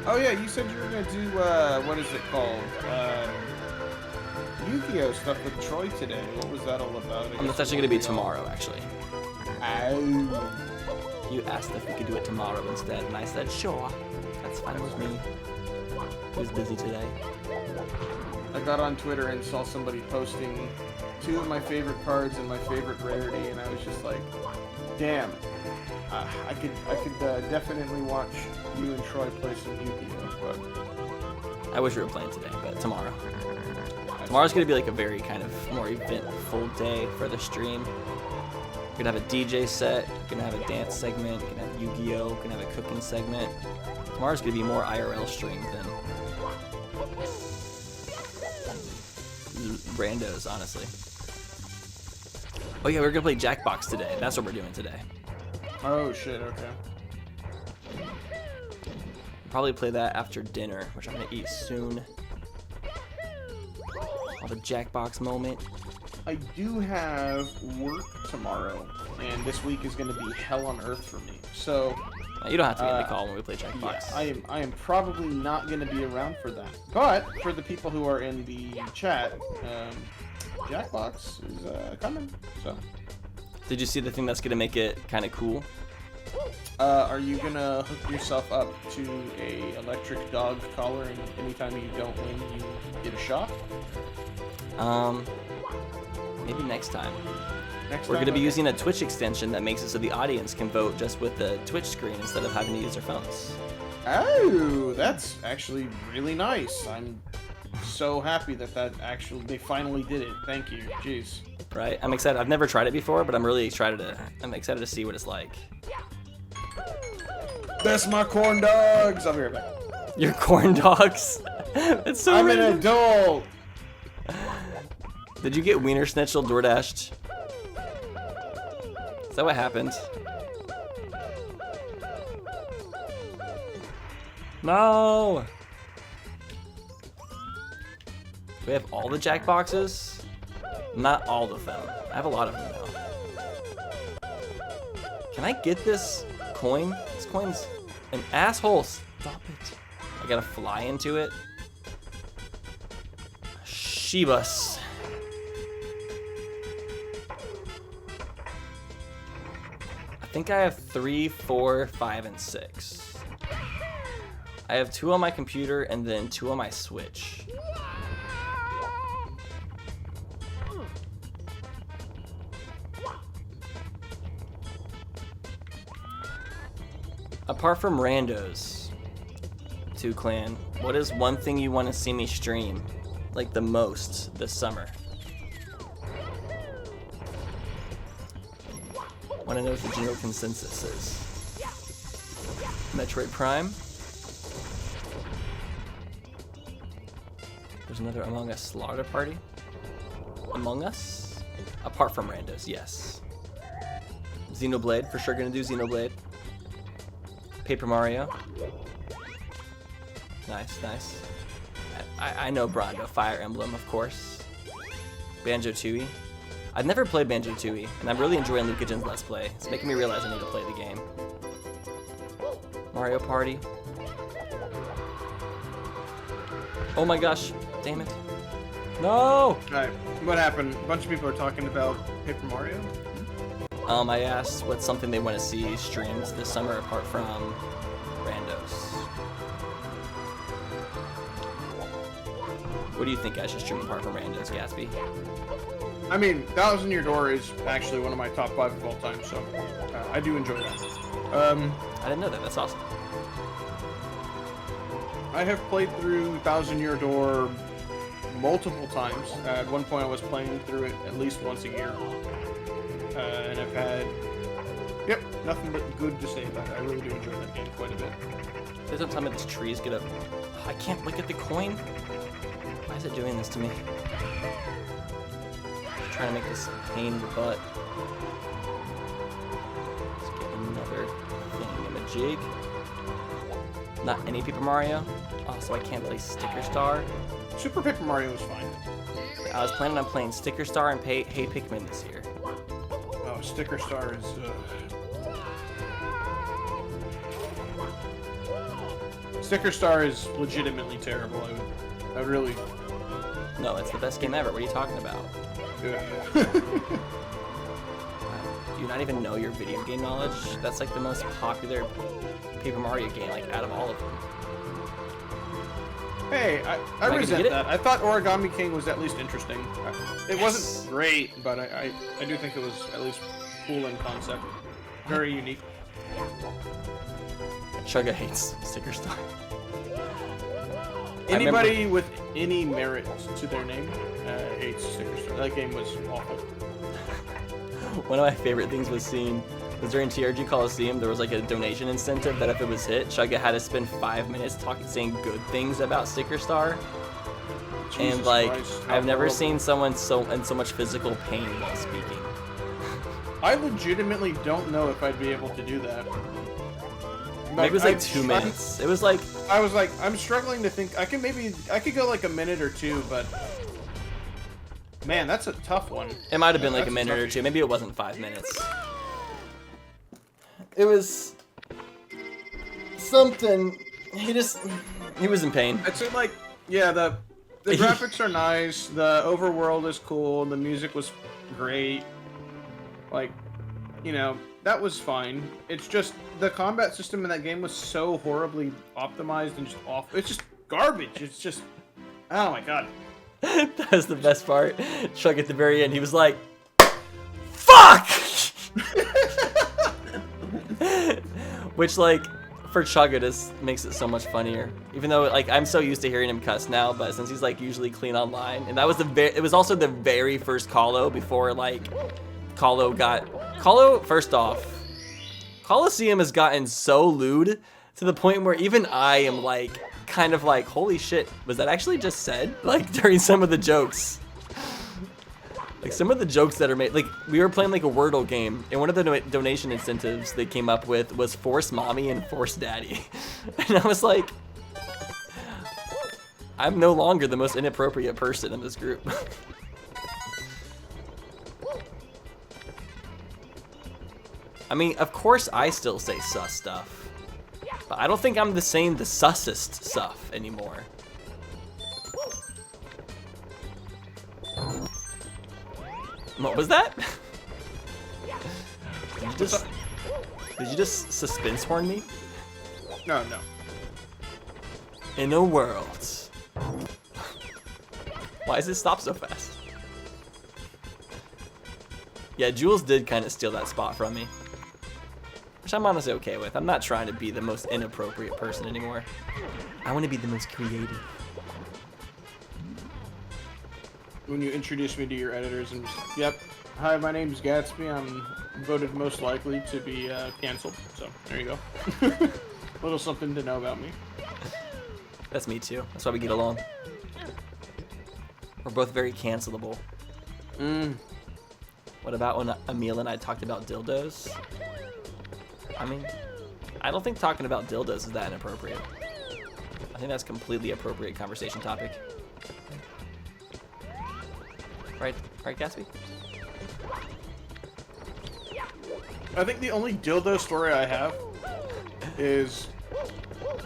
Oh yeah, you said you were gonna do what is it called? Yu-Gi-Oh stuff with Troy today. What was that all about? It's actually gonna be tomorrow, actually. Oh. You asked if we could do it tomorrow instead, and I said sure. That's fine with me. I was busy today. I got on Twitter and saw somebody posting 2 of my favorite cards and my favorite rarity, and I was just like, damn. I could definitely watch you and Troy play some Yu-Gi-Oh, but I wish we were playing today, but tomorrow. Tomorrow's gonna be like a very kind of more eventful day for the stream. We're gonna have a DJ set, we're gonna have a dance segment, we're gonna have Yu-Gi-Oh, we're gonna have a cooking segment. Tomorrow's gonna be more IRL stream than randos, honestly. Oh yeah, we're gonna play Jackbox today. That's what we're doing today. oh shit, okay. Probably play that after dinner, which I'm gonna eat soon. Have a Jackbox moment. I do have work tomorrow, and this week is going to be hell on earth for me. So You don't have to be in the call when we play Jackbox. yeah, I am probably not going to be around for that. But for the people who are in the chat, Jackbox is coming. So Did you see the thing that's gonna make it kind of cool? are you gonna hook yourself up to a electric dog collar, and anytime you don't win, you get a shot? Maybe next time. Next We're time, gonna be okay. using a Twitch extension that makes it so the audience can vote just with the Twitch screen instead of having to use their phones. Oh, that's actually really nice. I'm so happy that they finally did it. Thank you. Jeez. Right? I'm excited. I've never tried it before, but I'm really excited to see what it's like. That's my corn dogs. I'll be right back. Your corn dogs. It's so I'm an random. adult. Did you get Wiener Schnitzel DoorDashed? Is that what happened? No! Do we have all the Jackboxes? Not all of them. I have a lot of them now. Can I get this coin? This coin's an asshole. Stop it. I gotta fly into it. Shebus. I think I have 3, 4, 5, and 6. I have 2 on my computer and then 2 on my Switch. Apart from randos, 2 Clan, what is one thing you want to see me stream, like the most this summer? Want to know what the general consensus is. Metroid Prime. There's another Among Us Slaughter Party. Among Us? Apart from randos, yes. Xenoblade, for sure gonna do Xenoblade. Paper Mario. Nice, nice. I know Brondo. Fire Emblem, of course. Banjo-Tooie. I've never played Banjo-Tooie, and I'm really enjoying Lukagen's Let's Play. It's making me realize I need to play the game. Mario Party. Oh my gosh. Damn it. No! Alright, what happened? A bunch of people are talking about Paper Mario? I asked what's something they want to see streamed this summer apart from randos. What do you think I should stream apart from randos, Gatsby? I mean, Thousand Year Door is actually one of my top 5 of all time, so I do enjoy that. I didn't know that. That's awesome. I have played through Thousand Year Door multiple times. At one point I was playing through it at least once a year. And I've had, nothing but good to say about it. I really do enjoy that game quite a bit. Please don't tell me this tree's gonna... I can't look at the coin. Why is it doing this to me? trying to make this a pain in the butt. Let's get another thingamajig. Not any Paper Mario. Oh, so I can't play Sticker Star. Super Paper Mario was fine. I was planning on playing Sticker Star and Hey Pikmin this year. Oh, Sticker Star is. Sticker Star is legitimately terrible. I would really. No, it's the best game ever. What are you talking about? Do you not even know your video game knowledge? That's like the most popular Paper Mario game, like out of all of them. Hey, I resent that. I thought Origami King was at least interesting. It wasn't great, but I do think it was at least cool in concept. Very unique. Chugga hates Sticker Star. Anybody with any merit to their name hates Sticker Star. That game was awful. One of my favorite things was seen was during TRG Coliseum. There was like a donation incentive that if it was hit, Chugga had to spend 5 minutes saying good things about Sticker Star. Jesus and like, Christ, I've never horrible. seen someone in so much physical pain while speaking. I legitimately don't know if I'd be able to do that. Maybe it was like 2 minutes. It was like I was like, I'm struggling to think. I could go like a minute or two, but man, that's a tough one. it might have been like a That's minute or tough. two. Maybe it wasn't 5 minutes. It was something. He was in pain. I'd say like, yeah, the graphics are nice, the overworld is cool, the music was great. Like, you know, that was fine. It's just the combat system in that game was so horribly optimized and just off. It's just garbage. It's just, oh my god. That was the best part. Chuck at the very end, he was like, "Fuck!" Which, like, for Chugga, it just makes it so much funnier. Even though, like, I'm so used to hearing him cuss now, but since he's like usually clean online, and that was it was also the very first Colo before like Colo. First off, Coliseum has gotten so lewd to the point where even I am like, kind of like, holy shit, was that actually just said? Like during some of the jokes. Like some of the jokes that are made, like we were playing like a Wordle game, and one of the donation incentives they came up with was force mommy and force daddy. And I was like, I'm no longer the most inappropriate person in this group. I mean, of course I still say sus stuff, but I don't think I'm saying the sussest stuff anymore. What was that? Did you just suspense horn me? No. In a world. Why does it stop so fast? Yeah, Jules did kind of steal that spot from me. Which I'm honestly okay with. I'm not trying to be the most inappropriate person anymore. I want to be the most creative. When you introduce me to your editors and just, yep, hi, my name's Gatsby. I'm voted most likely to be canceled. So there you go. Little something to know about me. That's me too. That's why we get along. We're both very cancelable. What about when Emil and I talked about dildos? I mean, I don't think talking about dildos is that inappropriate. I think that's completely appropriate conversation topic. Right, Gatsby? I think the only dildo story I have is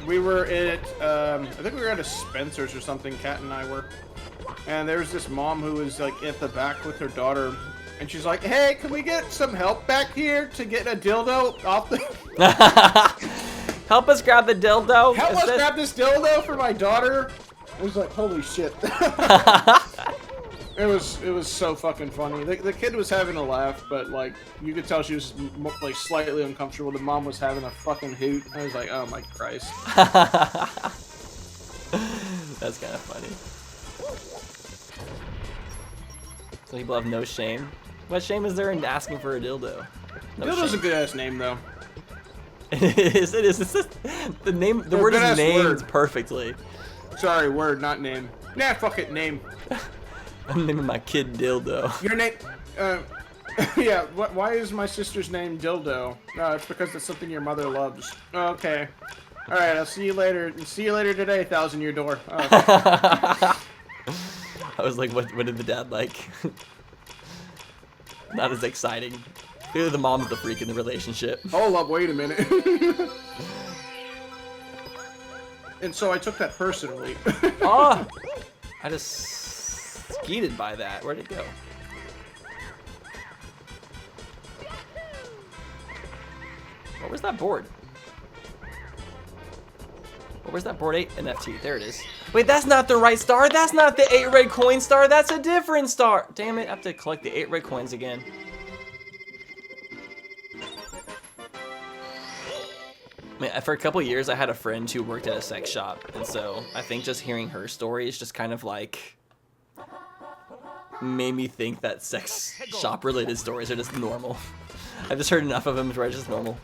we were at, I think we were at a Spencer's or something, Kat and I were, and there was this mom who was like at the back with her daughter, and she's like, hey, can we get some help back here to get a dildo off the... Help us grab the dildo. Help us grab this dildo for my daughter. It was like, holy shit. It was so fucking funny. The kid was having a laugh, but like you could tell she was like slightly uncomfortable. The mom was having a fucking hoot. I was like, oh my Christ. That's kind of funny. So people have no shame. What shame is there in asking for a dildo? No Dildo's a shame. good ass name though. It is. It's just the name. The word is named perfectly. Sorry, word, not name. Nah, fuck it, name. I'm naming my kid Dildo. Your name, yeah. Why is my sister's name Dildo? It's because it's something your mother loves. Okay. All right. I'll see you later. See you later today, Thousand Year Door. Oh, okay. I was like, what did the dad like? Not as exciting. Clearly the mom's the freak in the relationship. Hold up, wait a minute. And so I took that personally. Oh! I just skeeted by that. Where'd it go? What was that board? Where's that board 8 NFT? There it is. Wait, that's not the right star. That's not the 8 red coin star. That's a different star. Damn it, I have to collect the 8 red coins again. I mean, for a couple years, I had a friend who worked at a sex shop. And so I think just hearing her stories just kind of like made me think that sex shop related stories are just normal. I've just heard enough of them where it's just normal.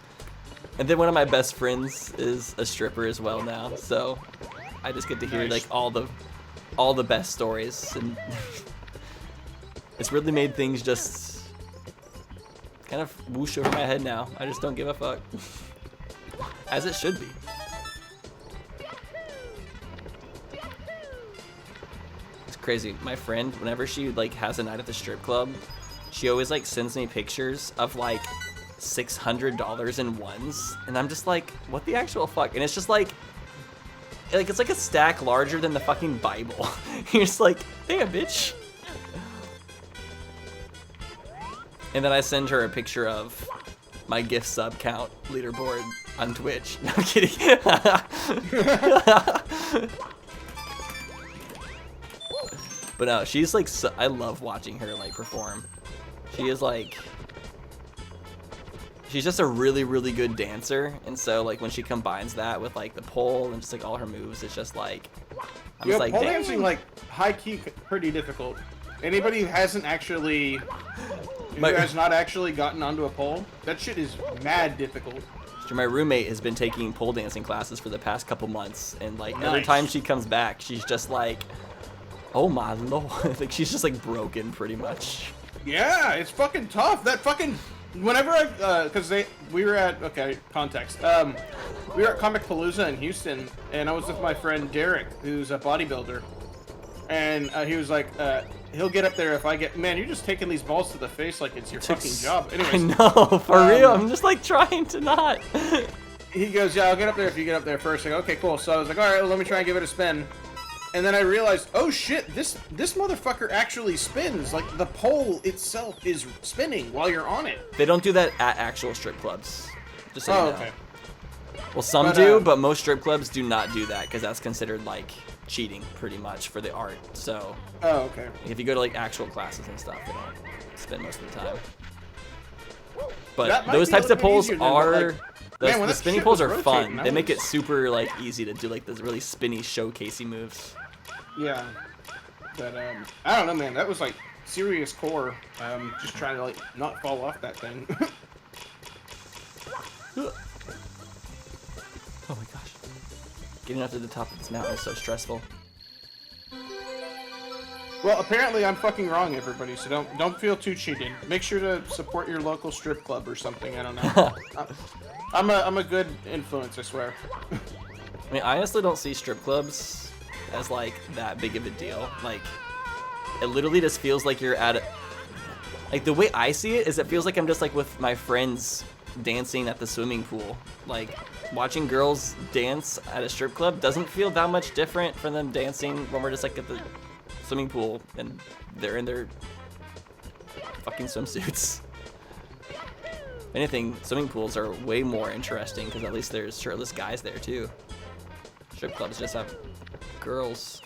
And then one of my best friends is a stripper as well now, so I just get to hear like all the best stories, and it's really made things just kind of whoosh over my head now. I just don't give a fuck, as it should be. It's crazy. My friend, whenever she like has a night at the strip club, she always like sends me pictures of like $600 in ones, and I'm just like, what the actual fuck? And it's just like it's like a stack larger than the fucking Bible. You're just like, damn, bitch. And then I send her a picture of my gift sub count leaderboard on Twitch. No, I'm kidding. But no, she's like, I love watching her like perform. She is like, she's just a really, really good dancer, and so like when she combines that with like the pole and just like all her moves, it's just like, I'm just like, pole dang. dancing like high key pretty difficult. Anybody who hasn't actually, who has not actually gotten onto a pole, that shit is mad difficult. My roommate has been taking pole dancing classes for the past couple months, and like every time she comes back, she's just like, oh my lord, like she's just like broken pretty much. Yeah, it's fucking tough. That fucking. Whenever cause we were at, okay, context. We were at Comic Palooza in Houston, and I was with my friend Derek, who's a bodybuilder. And he was like, he'll get up there if I get, man, you're just taking these balls to the face like it's your fucking job. Anyways. I know, for real, I'm just like trying to not. He goes, yeah, I'll get up there if you get up there first. I go, okay, cool. So I was like, all right, well, let me try and give it a spin. And then I realized, oh shit, this motherfucker actually spins. Like, the pole itself is spinning while you're on it. They don't do that at actual strip clubs. Just so you know. Okay. Well, some do, but most strip clubs do not do that because that's considered like cheating pretty much for the art. So. Oh, okay. If you go to like actual classes and stuff, they don't spin most of the time. But those types of poles are. The spinning poles are fun. They make it super like easy to do like those really spinny showcasey moves. Yeah, but I don't know, man. That was like serious core. Just trying to like not fall off that thing. Oh my gosh, getting up to the top of this mountain is so stressful. Well, apparently I'm fucking wrong, everybody. So don't feel too cheated. Make sure to support your local strip club or something. I don't know. I'm a good influence, I swear. I mean, I honestly don't see strip clubs as like that big of a deal. Like, it literally just feels like you're at a, like the way I see it is it feels like I'm just like with my friends dancing at the swimming pool. Like, watching girls dance at a strip club doesn't feel that much different from them dancing when we're just like at the swimming pool and they're in their fucking swimsuits. If anything, swimming pools are way more interesting because at least there's shirtless guys there too. Strip clubs just have girls.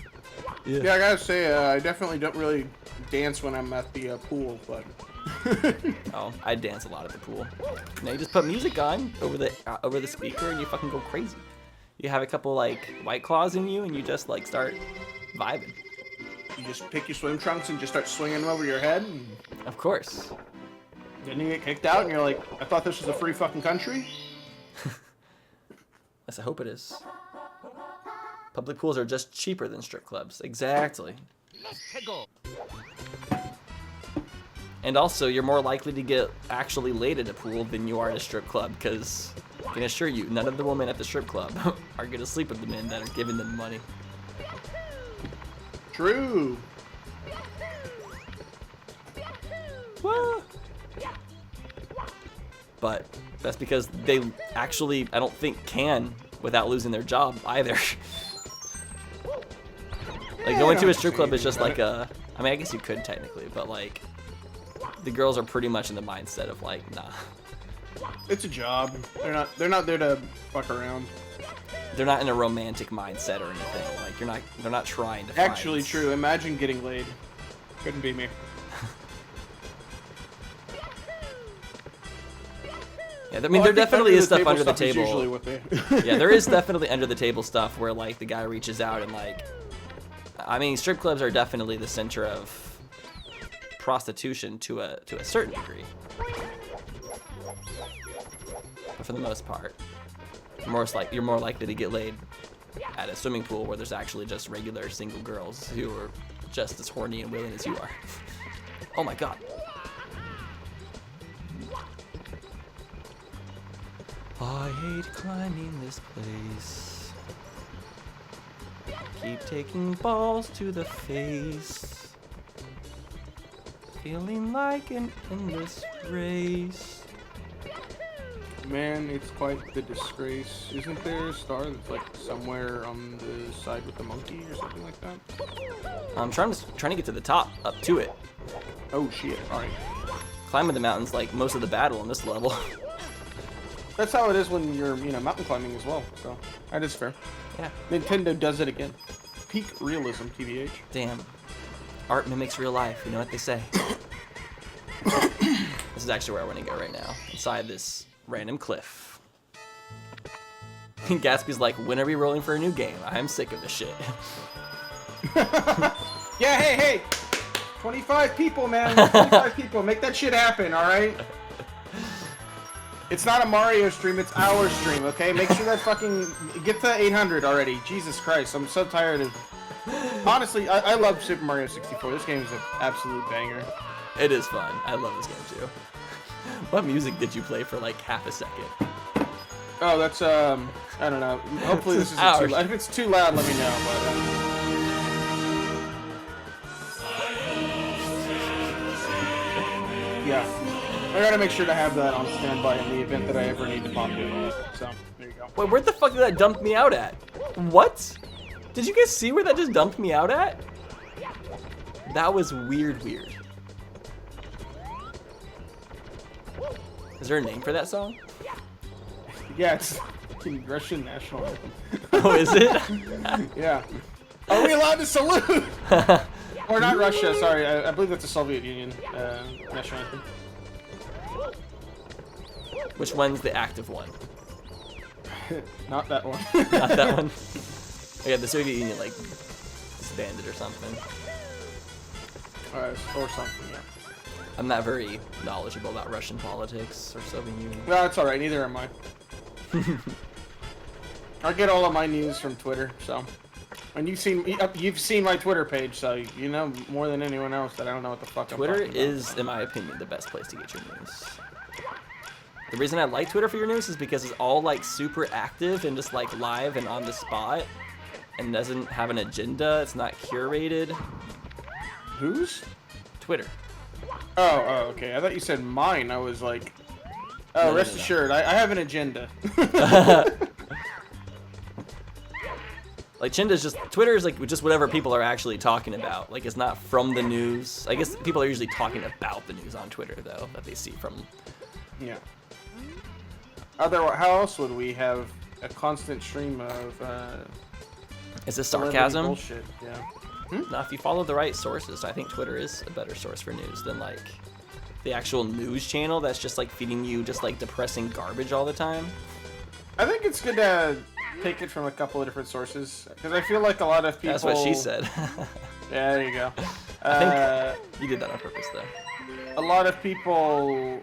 Yeah, I gotta say, I definitely don't really dance when I'm at the pool, but. Oh, I dance a lot at the pool. Now you just put music on over the speaker and you fucking go crazy. You have a couple like White Claws in you and you just like start vibing. You just pick your swim trunks and just start swinging them over your head. And of course. then you get kicked out and you're like, I thought this was a free fucking country? Yes, I hope it is. Public pools are just cheaper than strip clubs. Exactly. And also, you're more likely to get actually laid at a pool than you are at a strip club, because I can assure you, none of the women at the strip club are going to sleep with the men that are giving them money. True. Woo! But that's because they actually, I don't think, can without losing their job either. Like, going to a strip club is just like a, I mean, I guess you could technically, but like, the girls are pretty much in the mindset of like, nah. It's a job. They're not there to fuck around. They're not in a romantic mindset or anything. Like, they're not trying to Actually find... true. Imagine getting laid. Couldn't be me. Yeah, I mean, there definitely is stuff under the table. Usually what they... Yeah, there is definitely under the table stuff where like the guy reaches out and like, I mean, strip clubs are definitely the center of prostitution to a certain degree. But for the most part, you're more likely to get laid at a swimming pool where there's actually just regular single girls who are just as horny and willing as you are. Oh my god. I hate climbing this place. Keep taking balls to the face. Feeling like an endless race. Man, it's quite the disgrace. Isn't there a star that's like somewhere on the side with the monkey or something like that? I'm trying to get to the top, up to it. Oh shit! All right. Climbing the mountain's like most of the battle on this level. That's how it is when you're, mountain climbing as well. So that is fair. Yeah. Nintendo does it again. Peak realism, TBH. Damn. Art mimics real life. You know what they say. This is actually where I want to go right now. Inside this random cliff. Gatsby's like, when are we rolling for a new game? I'm sick of this shit. Yeah, hey! 25 people, man. 25 people. Make that shit happen, alright? It's not a Mario stream, it's our stream, okay? Make sure that fucking... Get to 800 already. Jesus Christ, I'm so tired of... Honestly, I love Super Mario 64. This game is an absolute banger. It is fun. I love this game too. What music did you play for like half a second? Oh, that's, I don't know. Hopefully this isn't too loud. If it's too loud, let me know, but... Yeah. I gotta make sure to have that on standby in the event that I ever need to pop it. So, there you go. Wait, where the fuck did that dump me out at? What? Did you guys see where that just dumped me out at? That was weird. Is there a name for that song? Yeah, it's Russian national anthem. Oh, is it? Yeah. Are we allowed to salute? Or not Russia, sorry. I believe that's the Soviet Union national anthem. Which one's the active one? Not that one. Not that one? Oh yeah, the Soviet Union, like, disbanded or something. Or something, yeah. I'm not very knowledgeable about Russian politics or Soviet Union. No, it's alright. Neither am I. I get all of my news from Twitter, so... And you've seen my Twitter page, so you know more than anyone else that I don't know what the fuck Twitter I'm talking about. is, in my opinion, the best place to get your news. The reason I like Twitter for your news is because it's all, like, super active and just, like, live and on the spot. And doesn't have an agenda. It's not curated. Whose? Twitter. Oh, okay. I thought you said mine. I was like... Oh, No, rest no. assured, I have an agenda. Like, Chinda's just... Twitter is, like, just whatever people are actually talking about. Like, it's not from the news. I guess people are usually talking about the news on Twitter, though, that they see from... Yeah. Otherwise, how else would we have a constant stream of, Is this celebrity sarcasm? bullshit? Yeah. Now, if you follow the right sources, I think Twitter is a better source for news than, like, the actual news channel that's just, like, feeding you just, like, depressing garbage all the time. I think it's good to take it from a couple of different sources, because I feel like a lot of people... That's what she said. Yeah, there you go. I think you did that on purpose, though. A lot of people,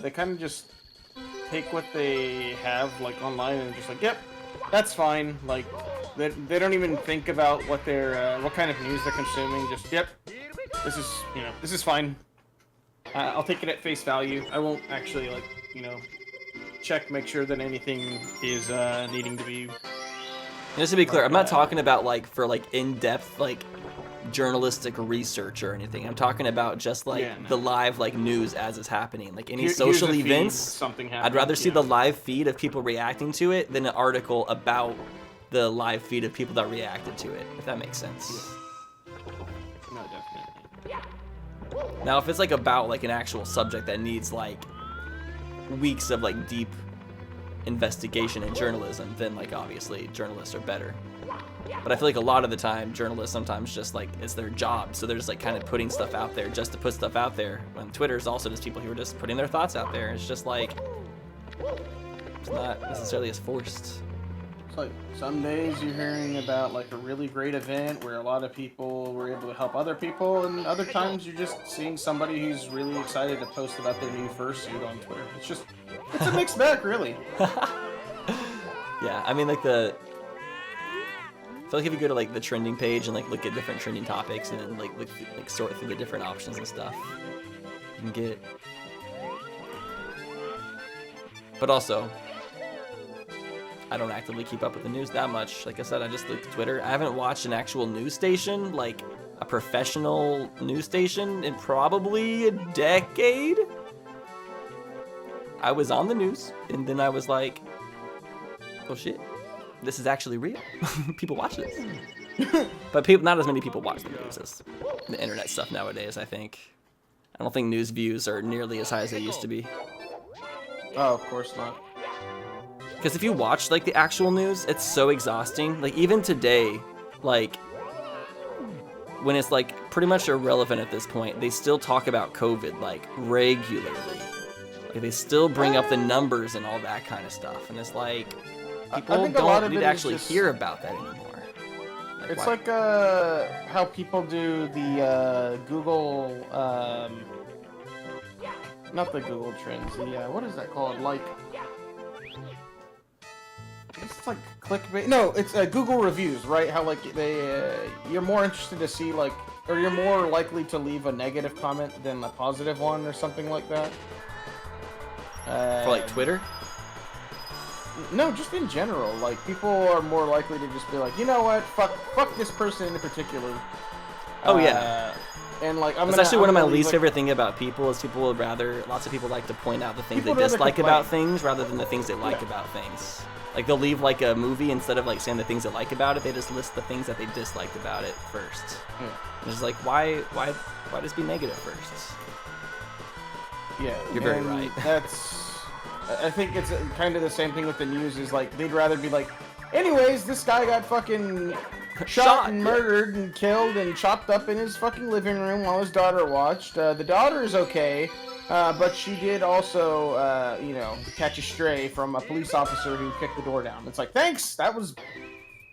they kind of just take what they have, like, online and just like, yep, that's fine. Like, They don't even think about what they're what kind of news they're consuming. Just yep, this is fine. I'll take it at face value. I won't actually like make sure that anything is needing to be. Just to be clear, I'm not talking about like for like in-depth like journalistic research or anything. I'm talking about just like the live like news as it's happening, like any social events. Something happens. I'd rather see the live feed of people reacting to it than an article about the live feed of people that reacted to it, if that makes sense. No, definitely. Now, if it's like about like an actual subject that needs like weeks of like deep investigation in journalism, then like obviously journalists are better. But I feel like a lot of the time journalists sometimes just like it's their job, so they're just like kind of putting stuff out there just to put stuff out there. When Twitter is also just people who are just putting their thoughts out there. It's just like it's not necessarily as forced. It's like some days you're hearing about like a really great event where a lot of people were able to help other people, and other times you're just seeing somebody who's really excited to post about their new fursuit on Twitter. It's a mixed bag, really. Yeah, I mean like I feel like if you go to like the trending page and like look at different trending topics and then like sort through the different options and stuff, you can get. But also, I don't actively keep up with the news that much. Like I said, I just look at Twitter. I haven't watched an actual news station, like a professional news station, in probably a decade. I was on the news, and then I was like, oh shit, this is actually real. People watch this. But not as many people watch the news as the internet stuff nowadays, I think. I don't think news views are nearly as high as they used to be. Oh, of course not. Because if you watch like the actual news, it's so exhausting. Like even today, like when it's like pretty much irrelevant at this point, they still talk about COVID like regularly. Like they still bring up the numbers and all that kind of stuff, and it's like people don't need to actually hear about that anymore. Like, it's like how people do the Google, not the Google Trends. The what is that called? Like. It's like clickbait. No, it's Google reviews, right? How like you're more interested to see like, or you're more likely to leave a negative comment than a positive one, or something like that. For like Twitter? No, just in general. Like people are more likely to just be like, you know what, fuck this person in particular. Oh yeah. And like, that's actually one of my least favorite thing about people is people would rather. Lots of people like to point out the things they dislike about things rather than the things they like about things. Like they'll leave like a movie, instead of like saying the things they like about it, they just list the things that they disliked about it first. Yeah. And it's like, why just be negative first? Yeah, you're very right. I think it's kind of the same thing with the news. Is like they'd rather be like, anyways, this guy got fucking shot and murdered and killed and chopped up in his fucking living room while his daughter watched. The daughter is okay. But she did also, catch a stray from a police officer who kicked the door down. It's like, thanks! That was,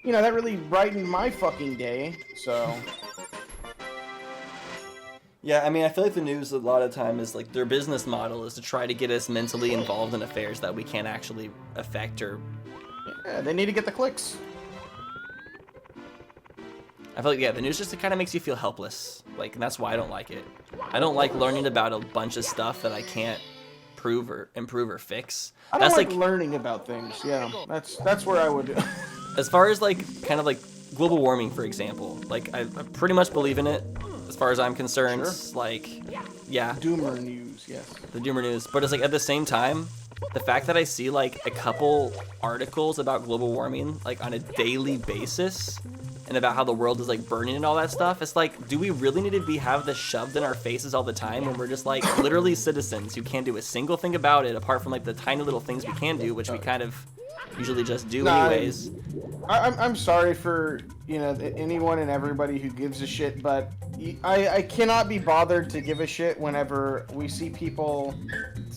that really brightened my fucking day, so... Yeah, I mean, I feel like the news a lot of time is, like, their business model is to try to get us mentally involved in affairs that we can't actually affect or... Yeah, they need to get the clicks. I feel like, yeah, the news just kind of makes you feel helpless. Like, and that's why I don't like it. I don't like learning about a bunch of stuff that I can't prove or improve or fix. I don't like learning about things. Yeah, that's where I would. As far as like kind of like global warming, for example, like I pretty much believe in it. As far as I'm concerned, sure. Like, yeah. Doomer news, yes. The doomer news, but it's like at the same time, the fact that I see like a couple articles about global warming like on a daily basis. And about how the world is like burning and all that stuff. It's like, do we really need to have this shoved in our faces all the time when we're just like literally citizens who can't do a single thing about it apart from like the tiny little things we can do, which we kind of usually just do anyways. I'm sorry for anyone and everybody who gives a shit, but I cannot be bothered to give a shit whenever we see people,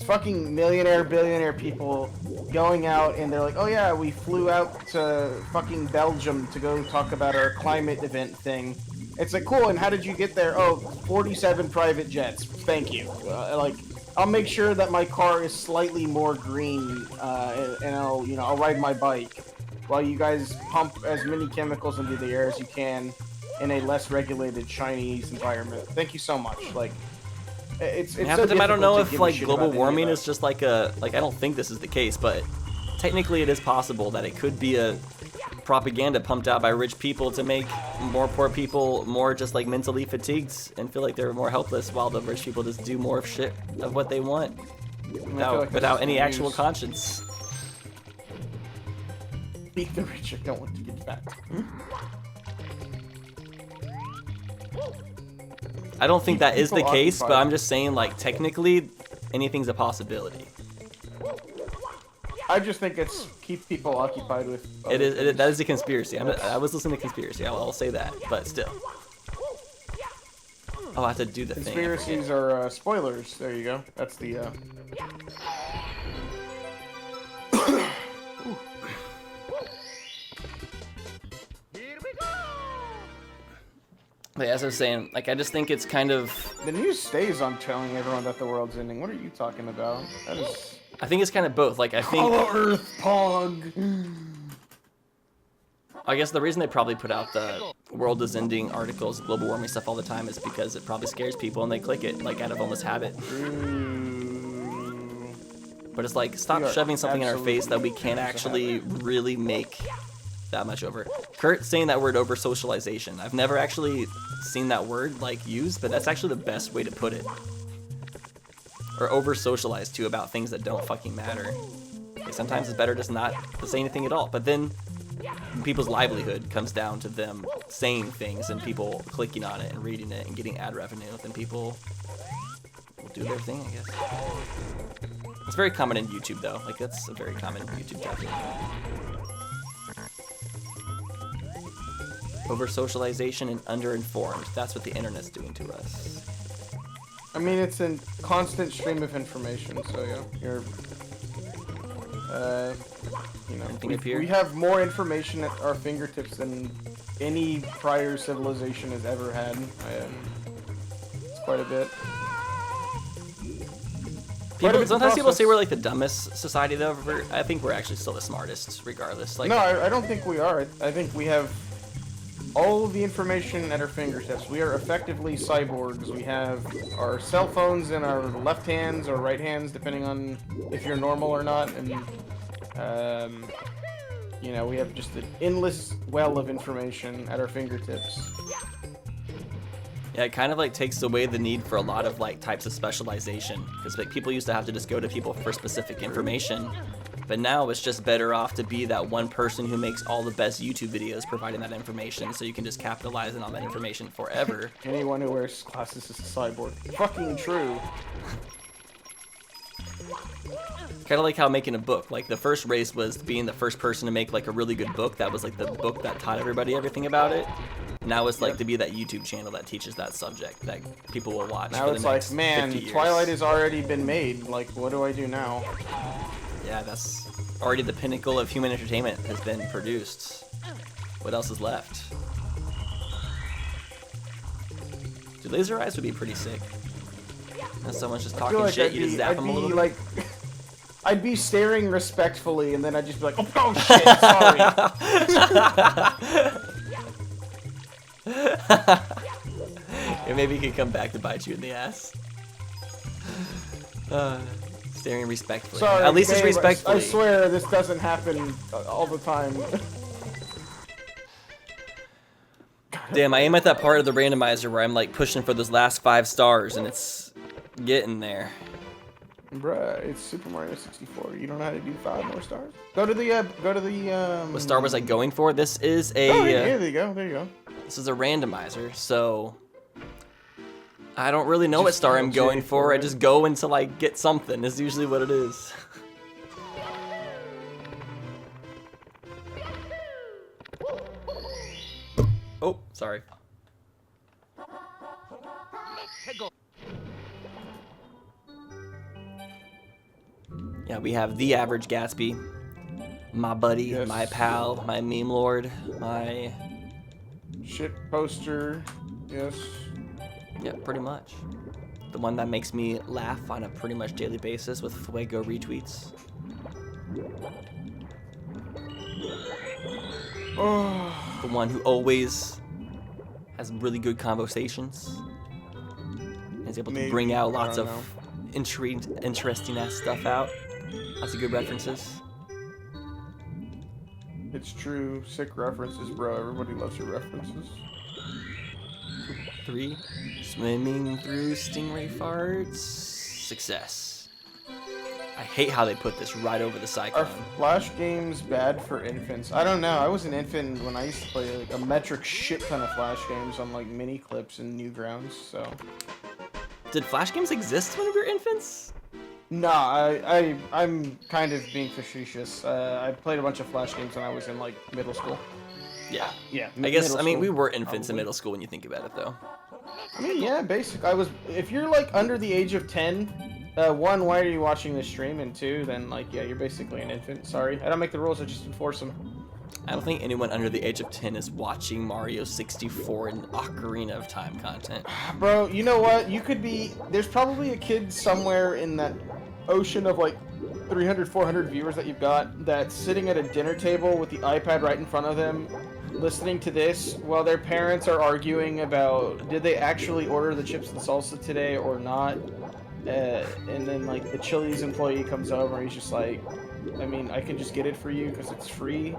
fucking millionaire, billionaire people going out and they're like, oh yeah, we flew out to fucking Belgium to go talk about our climate event thing. It's like, cool, and how did you get there? Oh, 47 private jets. Thank you. I'll make sure that my car is slightly more green, and I'll ride my bike. while you guys pump as many chemicals into the air as you can in a less regulated Chinese environment. Thank you so much. Like, it's half so the time I don't know difficult to if give a like shit global about any of warming that. is just like a I don't think this is the case, but technically it is possible that it could be a propaganda pumped out by rich people to make more poor people more just like mentally fatigued and feel like they're more helpless, while the rich people just do more shit of what they want without any actual conscience. Beat the rich, I don't want to get fat. I don't think that is the People case, but occupied. I'm just saying, like, technically, anything's a possibility. I just think it's keep people occupied with. That is a conspiracy. I was listening to conspiracy. I'll say that, but still. Oh, I have to do the thing. Conspiracies are spoilers. There you go. That's the. But as I was saying, like, I just think it's kind of. The news stays on telling everyone that the world's ending. What are you talking about? That is. I think it's kind of both. Like, I think. Hollow Earth Pog. I guess the reason they probably put out the world is ending articles, global warming stuff all the time is because it probably scares people and they click it, like, out of almost habit. But it's like, stop shoving something in our face that we can't actually really make that much over. Kurt saying that word, over socialization. I've never actually seen that word like used, but that's actually the best way to put it. Or over socialize too about things that don't fucking matter. Like, sometimes it's better just not to say anything at all. But then people's livelihood comes down to them saying things and people clicking on it and reading it and getting ad revenue. Then people will do their thing, I guess. It's very common in YouTube though. Like, that's a very common YouTube topic. Over socialization and underinformed. That's what the internet's doing to us. I mean, it's a constant stream of information, so yeah, you're. You know, Anything up here? we have more information at our fingertips than any prior civilization has ever had. It's quite a bit. Sometimes people say we're like the dumbest society though. I think we're actually still the smartest, regardless. Like, No, I don't think we are. I think we have all of the information at our fingertips. We are effectively cyborgs. We have our cell phones in our left hands or right hands, depending on if you're normal or not, and you know, we have just an endless well of information at our fingertips. yeah, it kind of like takes away the need for a lot of like types of specialization, because like people used to have to just go to people for specific information, but now it's just better off to be that one person who makes all the best YouTube videos providing that information, so you can just capitalize on that information forever. Anyone who wears glasses is a cyborg. Fucking true. Kind of like how making a book, like the first race was being the first person to make like a really good book. That was like the book that taught everybody everything about it. Now it's like to be that YouTube channel that teaches that subject that people will watch. Now for it's the like, next man, 50 years. Twilight has already been made. Like, what do I do now? Yeah, that's already the pinnacle of human entertainment has been produced. What else is left? Dude, laser eyes would be pretty sick. If someone's just talking like shit, you just zap them a little bit. like, I'd be staring respectfully, and then I'd just be like, oh shit, sorry. Or maybe he could come back to bite you in the ass. Staring respectfully. Sorry, At least it's babe, respectfully. I swear this doesn't happen all the time. Damn, I aim at that part of the randomizer where I'm like pushing for those last 5 stars, and it's getting there. Bruh, it's Super Mario 64. You don't know how to do 5 more stars? Go to the What star was I going for? This is a Oh, yeah, there you go. There you go. this is a randomizer, so I don't really know what Just star I'm going J for. for I it. just go until I get something. Is usually what it is. Oh, sorry. Yeah, we have the average Gatsby, my buddy, Yes. my pal, my meme lord, my Shit poster. Yes. yeah, pretty much. The one that makes me laugh on a pretty much daily basis with Fuego retweets. The one who always has really good conversations. And is able to bring out lots of interesting ass stuff out. Lots of good references. It's true. Sick references, bro. Everybody loves your references. 3. Swimming through stingray farts. Success. I hate how they put this right over the Are cyclone. Flash games bad for infants? I don't know. I was an infant when I used to play like a metric shit ton of Flash games on like mini clips and Newgrounds. So. Did Flash games exist when we were infants? Nah, I'm kind of being facetious. I played a bunch of Flash games when I was in like middle school. Yeah. Yeah. I guess, middle I mean, school, we were infants in probably. middle school when you think about it, though. I mean, yeah, basic. If you're like under the age of 10, one, why are you watching this stream? And two, then like, yeah, you're basically an infant. Sorry, I don't make the rules. I just enforce them. I don't think anyone under the age of 10 is watching Mario 64 and Ocarina of Time content. Bro, you know what? You could be. There's probably a kid somewhere in that ocean of like 300, 400 viewers that you've got that's sitting at a dinner table with the iPad right in front of them, listening to this while their parents are arguing about did they actually order the chips and salsa today or not. And then like the Chili's employee comes over and he's just like, I mean, I can just get it for you because it's free.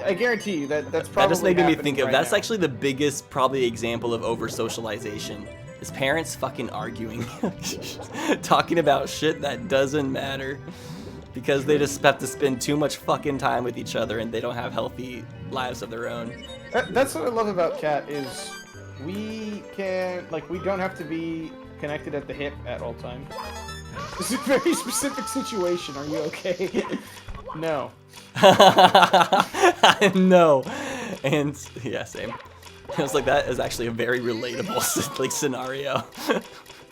I guarantee you that's probably That just made me happening think of, right that's now. actually the biggest probably example of over-socialization. Is parents fucking arguing. Talking about shit that doesn't matter. Because they just have to spend too much fucking time with each other and they don't have healthy lives of their own. That's what I love about Cat is we don't have to be connected at the hip at all times. This is a very specific situation. Are you okay? No. No. And yeah, same. I was like, that is actually a very relatable like scenario.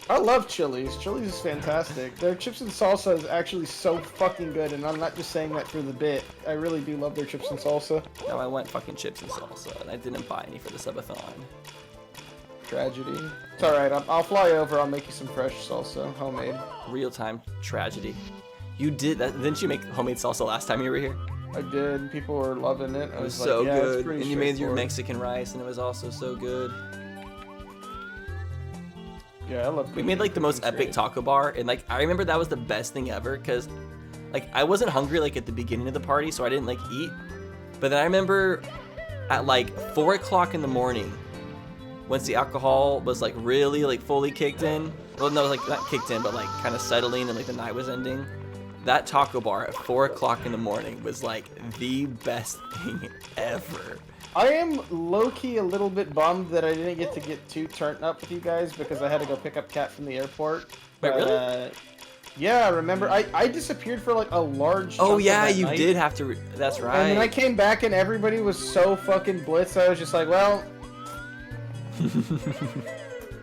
I love Chili's. Chili's is fantastic. Their chips and salsa is actually so fucking good, and I'm not just saying that for the bit. I really do love their chips and salsa. No, I went fucking chips and salsa, and I didn't buy any for the subathon. Tragedy. It's alright, I'll fly over, I'll make you some fresh salsa, homemade. Real-time tragedy. You did that? Didn't you make homemade salsa last time you were here? I did, people were loving it. It was like, so yeah, it's good. pretty And you made your straightforward. Mexican rice, and it was also so good. Yeah, I love We made like the most epic taco bar, and like I remember that was the best thing ever, because like I wasn't hungry like at the beginning of the party, so I didn't like eat. But then I remember at like 4 o'clock in the morning, once the alcohol was like really like fully kicked in, well no, like not kicked in, but like kind of settling and like the night was ending, that taco bar at 4 o'clock in the morning was like the best thing ever. I am low-key a little bit bummed that I didn't get to get too turned up with you guys because I had to go pick up Kat from the airport. Wait, really? Yeah, remember, I disappeared for like a large chunk Oh of yeah, that you night. did have to, that's right. And then I came back and everybody was so fucking blitzed, I was just like, well...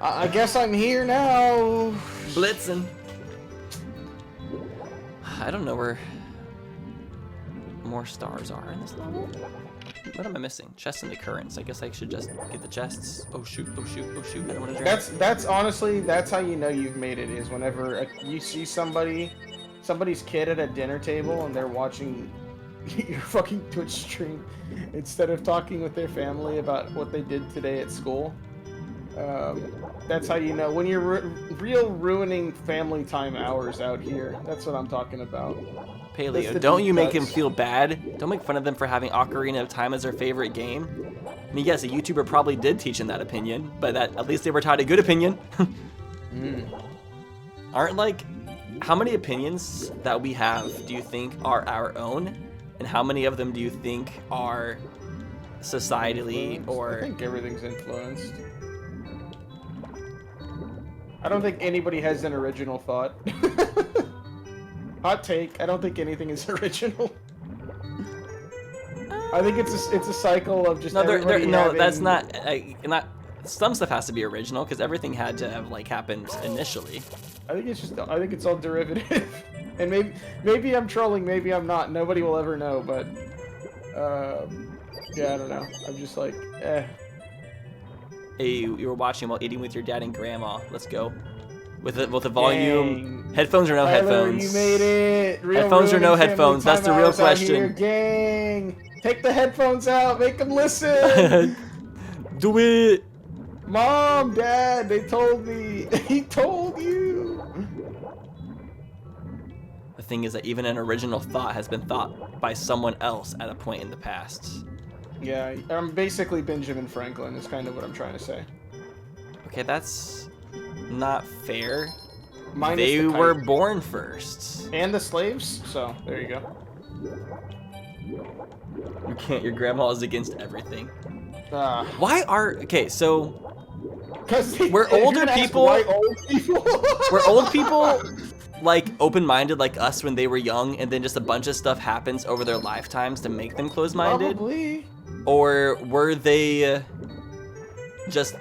I guess I'm here now. Blitzing. I don't know where more stars are in this level. What am I missing? Chests and the currents. I guess I should just get the chests. Oh shoot, oh shoot, oh shoot. I don't want to drink. That's honestly, that's how you know you've made it, is whenever you see somebody's kid at a dinner table and they're watching your fucking Twitch stream instead of talking with their family about what they did today at school. That's how you know when you're real ruining family time hours out here. That's what I'm talking about. Paleo, don't you make him feel bad? Don't make fun of them for having Ocarina of Time as their favorite game. I mean, yes, a YouTuber probably did teach them that opinion, but at least they were taught a good opinion. Aren't like, how many opinions that we have do you think are our own? And how many of them do you think are societally or... I think everything's influenced. I don't think anybody has an original thought. Hot take. I don't think anything is original. I think it's a cycle of just everybody having... that's not some stuff has to be original because everything had to have like happened initially. I think it's all derivative. And maybe I'm trolling, maybe I'm not. Nobody will ever know, but yeah, I don't know. I'm just like, eh. Hey, you were watching while eating with your dad and grandma. Let's go. With the volume. Gang. Headphones or no Tyler, headphones? you made it. Real Headphones or no ruining family headphones? That's the time real hours out here, question. gang. Take the headphones out. Make them listen. Do it. Mom, Dad, they told me. He told you. The thing is that even an original thought has been thought by someone else at a point in the past. Yeah, I'm basically Benjamin Franklin is kind of what I'm trying to say. Okay, that's not fair. Minus They the were kite. born first. And the slaves, so there you go. You can't. Your grandma is against everything. Uh, Why are... Okay, so... Because We're older people. Why old people? Were old people like open-minded like us when they were young, and then just a bunch of stuff happens over their lifetimes to make them closed-minded? Probably. Or were they just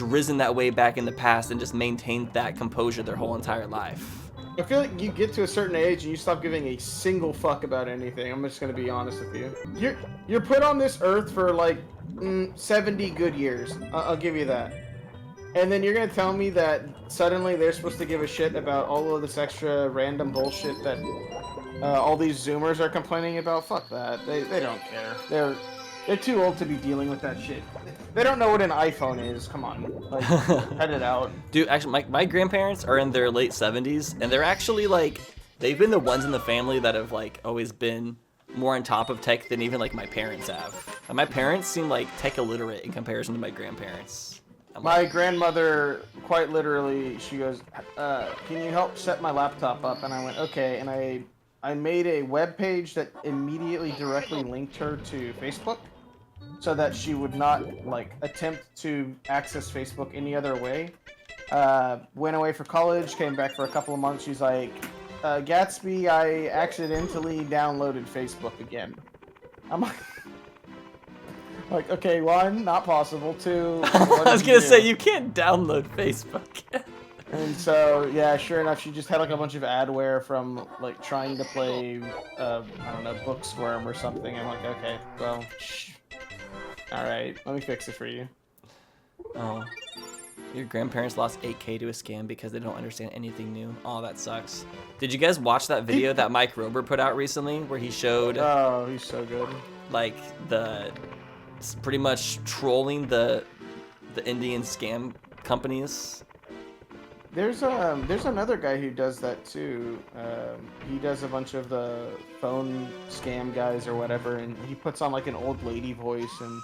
risen that way back in the past and just maintained that composure their whole entire life? I feel like you get to a certain age and you stop giving a single fuck about anything. I'm just gonna be honest with you. You're put on this earth for like 70 good years. I'll give you that. And then you're gonna tell me that suddenly they're supposed to give a shit about all of this extra random bullshit that all these Zoomers are complaining about? Fuck that. They don't care. They're too old to be dealing with that shit. They don't know what an iPhone is. Come on, like, cut it out. Dude, actually, my grandparents are in their late 70s, and they're actually like, they've been the ones in the family that have like always been more on top of tech than even like my parents have. And my parents seem like tech illiterate in comparison to my grandparents. My grandmother, quite literally, she goes, can you help set my laptop up? And I went, okay. And I made a web page that immediately directly linked her to Facebook so that she would not, like, attempt to access Facebook any other way. Went away for college, came back for a couple of months. She's like, Gatsby, I accidentally downloaded Facebook again. I'm like, okay, one, not possible. Two, I was gonna say, you can't download Facebook. And so, yeah, sure enough, she just had like a bunch of adware from like trying to play, I don't know, Booksquirm or something. I'm like, okay, well, all right, let me fix it for you. Oh, your grandparents lost 8K to a scam because they don't understand anything new. Oh, that sucks. Did you guys watch that video that Mike Rober put out recently where he showed? Oh, he's so good. Like pretty much trolling the Indian scam companies. There's another guy who does that too. He does a bunch of the phone scam guys or whatever, and he puts on like an old lady voice, and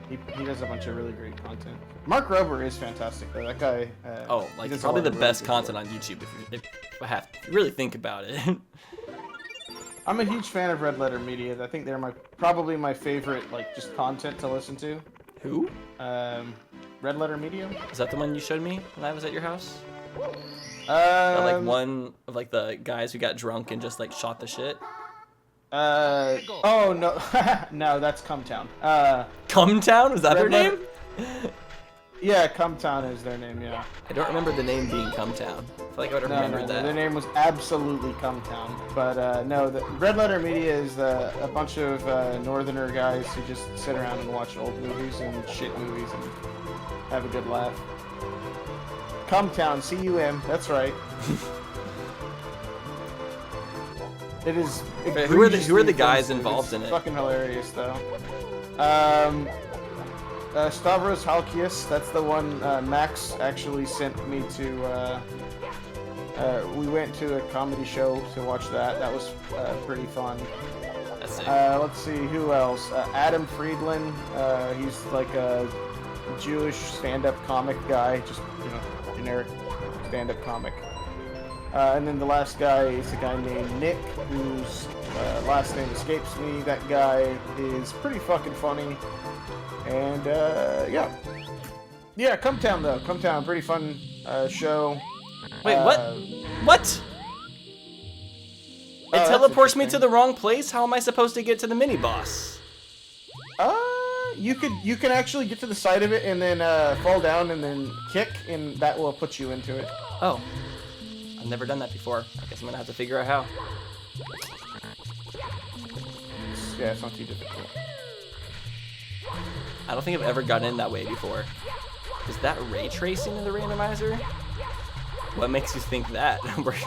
he does a bunch of really great content. Mark Rober is fantastic though. That guy. Like he does a probably lot the of really best good content stuff. on YouTube if I have to really think about it. I'm a huge fan of Red Letter Media. I think they're probably my favorite like just content to listen to. Who? Red Letter Media. Is that the one you showed me when I was at your house? Like one of like the guys who got drunk and just like shot the shit. Oh no, no, that's Cumtown. Cumtown? Was that their Red name? Yeah, Cumtown is their name. Yeah. I don't remember the name being Cumtown. I feel like I would have remembered that. Their name was absolutely Cumtown. But no, the Red Letter Media is a bunch of northerner guys who just sit around and watch old movies and shit movies and have a good laugh. Cumtown, C-U-M, that's right. It is. Who are the guys involved in it? Fucking hilarious though. Stavros Halkias, that's the one Max actually sent me to. We went to a comedy show to watch that. That was pretty fun. That's it. Let's see, who else? Adam Friedland, he's like a Jewish stand-up comic guy, just, generic stand-up comic. And then the last guy is a guy named Nick, whose last name escapes me. That guy is pretty fucking funny. And, yeah. Yeah, Cumtown, though. Cumtown, pretty fun show. Wait, what? What? It that's teleports me to interesting. the wrong place? How am I supposed to get to the mini-boss? You can actually get to the side of it and then fall down and then kick, and that will put you into it. Oh. I've never done that before. I guess I'm gonna have to figure out how. Yeah, it's not too difficult. I don't think I've ever gotten in that way before. Is that ray tracing in the randomizer? What makes you think that?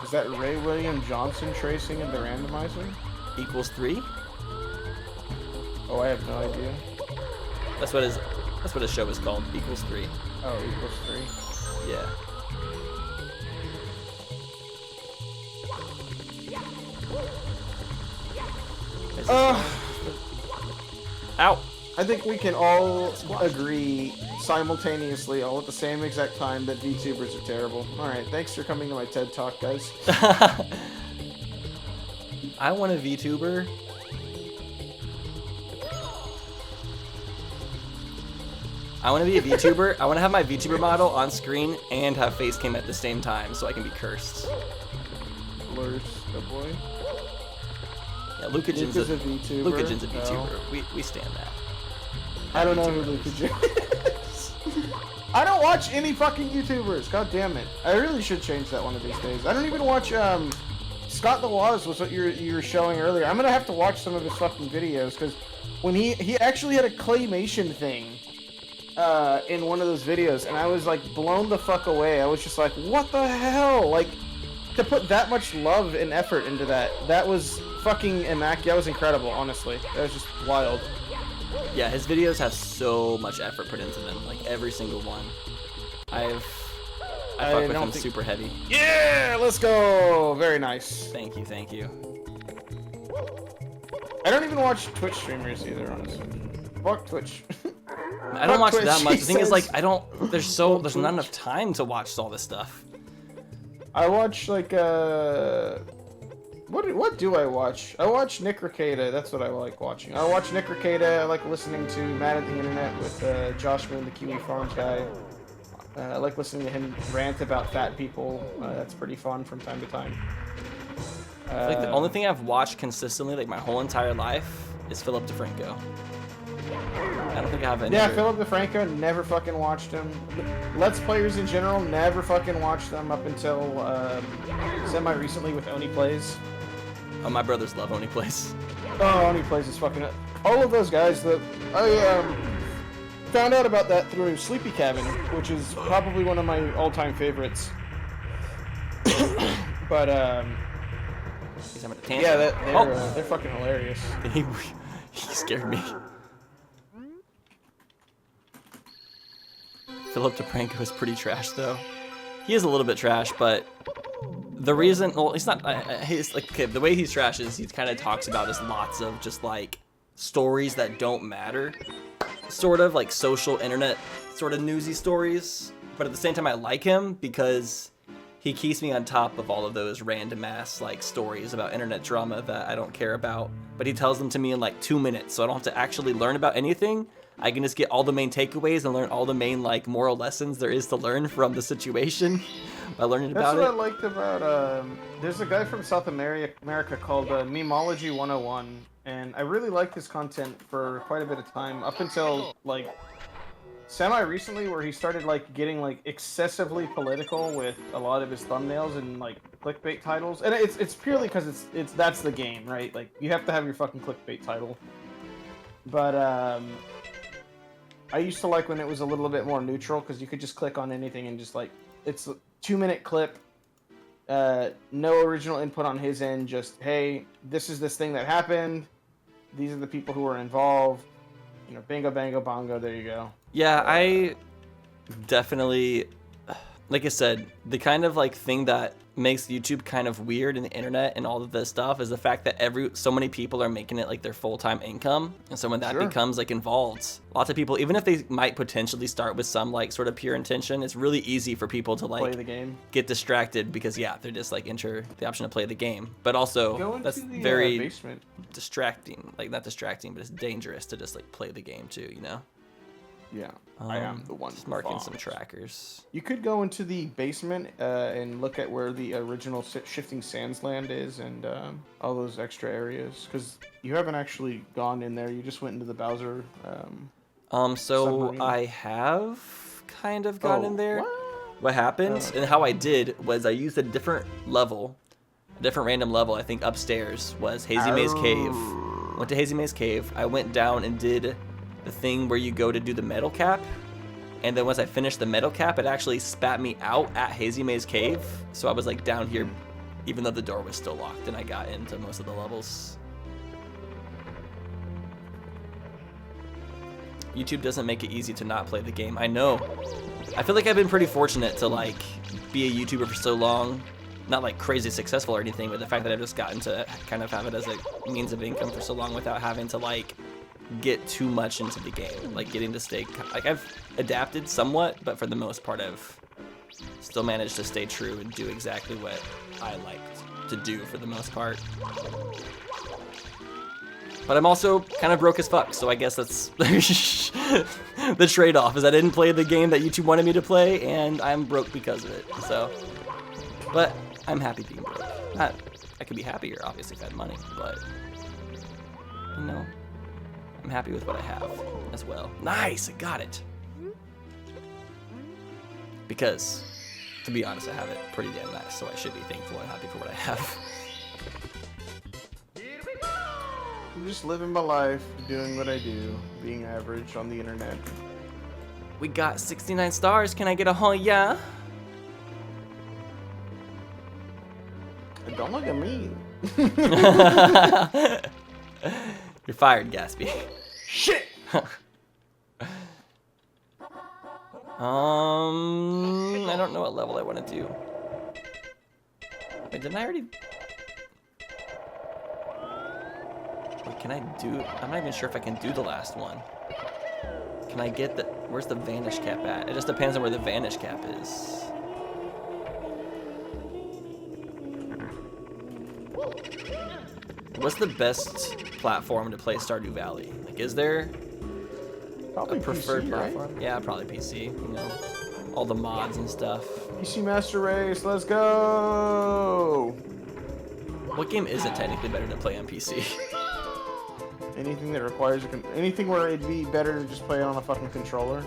Is that Ray William Johnson tracing in the randomizer? Equals 3? Oh, I have no idea. That's what his show is called. Equals 3. Oh, equals 3. Yeah. Ow! I think we can all agree simultaneously, all at the same exact time, that VTubers are terrible. Alright, thanks for coming to my TED Talk, guys. I want a VTuber. I want to be a VTuber. I want to have my VTuber model on screen and have face cam at the same time so I can be cursed. Blurs, oh boy. Yeah, Lucagen's a VTuber. Lucagen's a VTuber. No. We stand that. I don't know who Lucagen is. I don't watch any fucking YouTubers. God damn it. I really should change that one of these days. I don't even watch, Scott the Waz was what you were showing earlier. I'm gonna have to watch some of his fucking videos, because when he actually had a claymation thing in one of those videos, and I was like blown the fuck away. I was just like, what the hell? Like, to put that much love and effort into that was fucking immaculate. That was incredible, honestly. That was just wild. Yeah, his videos have so much effort put into them, like every single one. I fuck with him super heavy. Yeah, let's go. Very nice. Thank you, thank you. I don't even watch Twitch streamers either, honestly. Fuck Twitch. I don't watch Twitch, that much. The thing is, like, there's not Twitch. enough time to watch all this stuff. I watch like what do I watch? I watch Nick Ricada. That's what I like watching. I watch Nick Ricada. I like listening to Mad at the Internet with Josh Moon, the Kiwi Farms guy. I like listening to him rant about fat people. That's pretty fun from time to time. Like the only thing I've watched consistently, like my whole entire life, is Philip DeFranco. I don't think I have any. Yeah, Philip DeFranco, never fucking watched him. Let's Players in general, never fucking watched them up until semi-recently with Oni Plays. Oh, my brothers love Oni Plays. Oh, Oni Plays is fucking... All of those guys that... I found out about that through Sleepy Cabin, which is probably one of my all-time favorites. But, He's having a tantrum. yeah, they're fucking hilarious. He scared me. Philip DeFranco is pretty trash, though. He is a little bit trash, but the reason, well, he's not, he's like, okay, the way he's trash is he kind of talks about is lots of just like stories that don't matter, sort of like social internet sort of newsy stories. But at the same time, I like him because he keeps me on top of all of those random ass like stories about internet drama that I don't care about. But he tells them to me in like 2 minutes, so I don't have to actually learn about anything. I can just get all the main takeaways and learn all the main like moral lessons there is to learn from the situation by learning about it. That's what I liked about, there's a guy from South America called Memology 101, and I really liked his content for quite a bit of time, up until like semi-recently, where he started like getting like excessively political with a lot of his thumbnails and like clickbait titles. And it's purely because it's that's the game, right? Like, you have to have your fucking clickbait title. But I used to like when it was a little bit more neutral, because you could just click on anything and just like, it's a 2-minute clip, no original input on his end, just, hey, this is this thing that happened, these are the people who were involved, you know, bingo, bango, bongo, there you go. Yeah, I definitely, like I said, the kind of like thing that makes YouTube kind of weird in the internet and all of this stuff is the fact that so many people are making it like their full-time income. And so when that becomes like involved, lots of people, even if they might potentially start with some like sort of pure intention, it's really easy for people to like play the game, get distracted, because yeah, they're just like enter the option to play the game. But also that's very basement. distracting, like not distracting, but it's dangerous to just like play the game too, you know? Yeah, I am the one. Just marking some trackers. You could go into the basement and look at where the original Shifting Sands land is, and all those extra areas, because you haven't actually gone in there. You just went into the Bowser. So submarine. I have kind of gone in there. What happened Oh. and how I did was I used a different level, a different random level. I think upstairs was Hazy Maze Cave. Went to Hazy Maze Cave. I went down and did the thing where you go to do the metal cap, and then once I finished the metal cap, it actually spat me out at Hazy Maze Cave. So I was like down here, even though the door was still locked, and I got into most of the levels. YouTube doesn't make it easy to not play the game. I know. I feel like I've been pretty fortunate to like be a YouTuber for so long. Not like crazy successful or anything, but the fact that I've just gotten to kind of have it as a means of income for so long without having to like get too much into the game. Like getting to stay, like I've adapted somewhat, but for the most part I've still managed to stay true and do exactly what I liked to do for the most part. But I'm also kind of broke as fuck, so I guess that's the trade-off, is I didn't play the game that YouTube wanted me to play, and I'm broke because of it, so. But I'm happy being broke. I could be happier, obviously, if I had money, but, you know, I'm happy with what I have as well. Nice, I got it. Because, to be honest, I have it pretty damn nice, so I should be thankful and happy for what I have. I'm just living my life, doing what I do, being average on the internet. We got 69 stars. Can I get a oh yeah? Don't look at me. You're fired, Gatsby. Shit! I don't know what level I want to do. Wait, didn't I already? Wait, can I do? I'm not even sure if I can do the last one. Can I get the? Where's the vanish cap at? It just depends on where the vanish cap is. What's the best platform to play Stardew Valley? Like, is there Probably a preferred PC, platform? right? Yeah, probably PC. You know, all the mods and stuff. PC Master Race, let's go! What game isn't technically better to play on PC? Anything that requires anything where it'd be better to just play it on a fucking controller.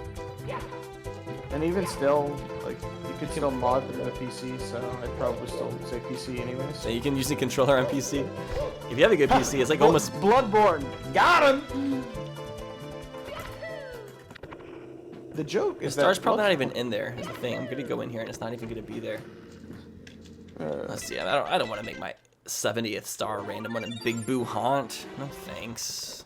And even still, like, you could still mod through the PC, so I'd probably still say PC anyways. So you can use the controller on PC. If you have a good PC, it's like almost. Bloodborne. Got him. The joke The is star's that probably not even in there. Is the thing. I'm gonna go in here and it's not even gonna be there. Let's see. I don't want to make my 70th star random one in Big Boo Haunt. No thanks.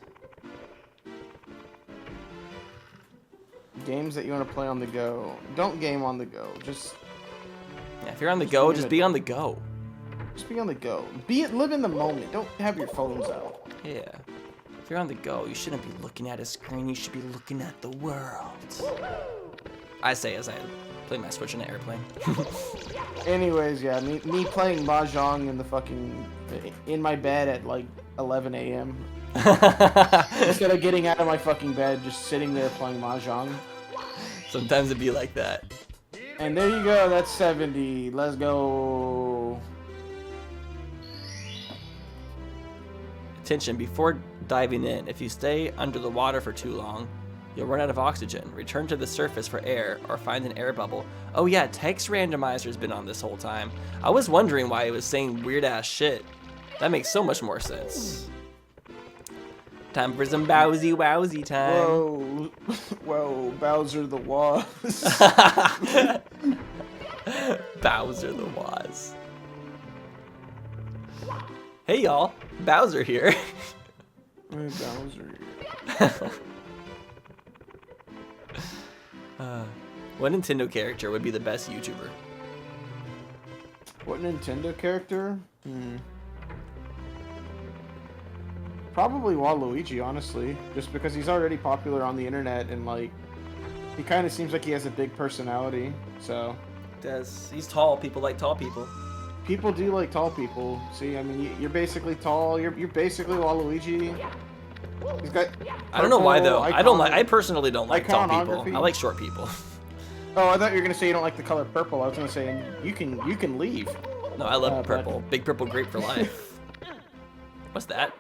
Games that you want to play on the go. Don't game on the go. Just Yeah, if you're on the go, just be on the go. be on the go. Live in the moment. Don't have your phones out. Yeah. If you're on the go, you shouldn't be looking at a screen. You should be looking at the world. I say as I play my Switch in an airplane. Anyways, yeah, me playing Mahjong in my bed at like 11 a.m. Instead of getting out of my fucking bed, just sitting there playing Mahjong. Sometimes it'd be like that. And there you go, that's 70. Let's go. Attention, before diving in, if you stay under the water for too long, you'll run out of oxygen. Return to the surface for air or find an air bubble. Oh yeah, text randomizer's been on this whole time. I was wondering why it was saying weird ass shit. That makes so much more sense. Time for some Bowsy Wowsy time. Whoa, whoa, Bowser the Waz. Bowser the Waz. Hey y'all, Bowser here. Hey, Bowser. What Nintendo character would be the best YouTuber? What Nintendo character? Probably Waluigi, honestly. Just because he's already popular on the internet and, like, he kind of seems like he has a big personality, so. He's tall. People like tall people. People do like tall people. See, I mean, you're basically tall. You're basically Waluigi. He's got. I don't know why though. Icon, I personally don't like tall people. iconography. I like short people. Oh, I thought you were gonna say you don't like the color purple. I was gonna say you can leave. No, I love purple. Big purple grape for life. What's that?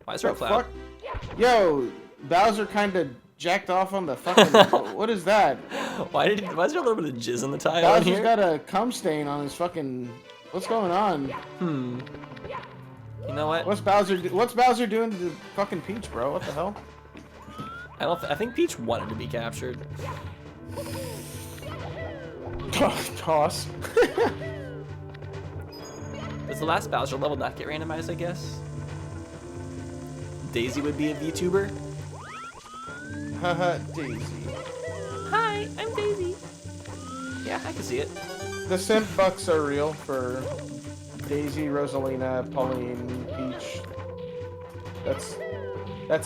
Why is there a cloud? Fuck? Yo, Bowser kind of jacked off on the fucking. What is that? Why is there a little bit of jizz in the tile Bowser's here? got a cum stain on his fucking. What's going on? You know what? What's Bowser doing to the fucking Peach, bro? What the hell? I think Peach wanted to be captured. Toss. Does the last Bowser level not get randomized, I guess? Daisy would be a VTuber? Haha, Daisy. Hi, I'm Daisy. Yeah, I can see it. The simp bucks are real for Daisy, Rosalina, Pauline, Peach. That's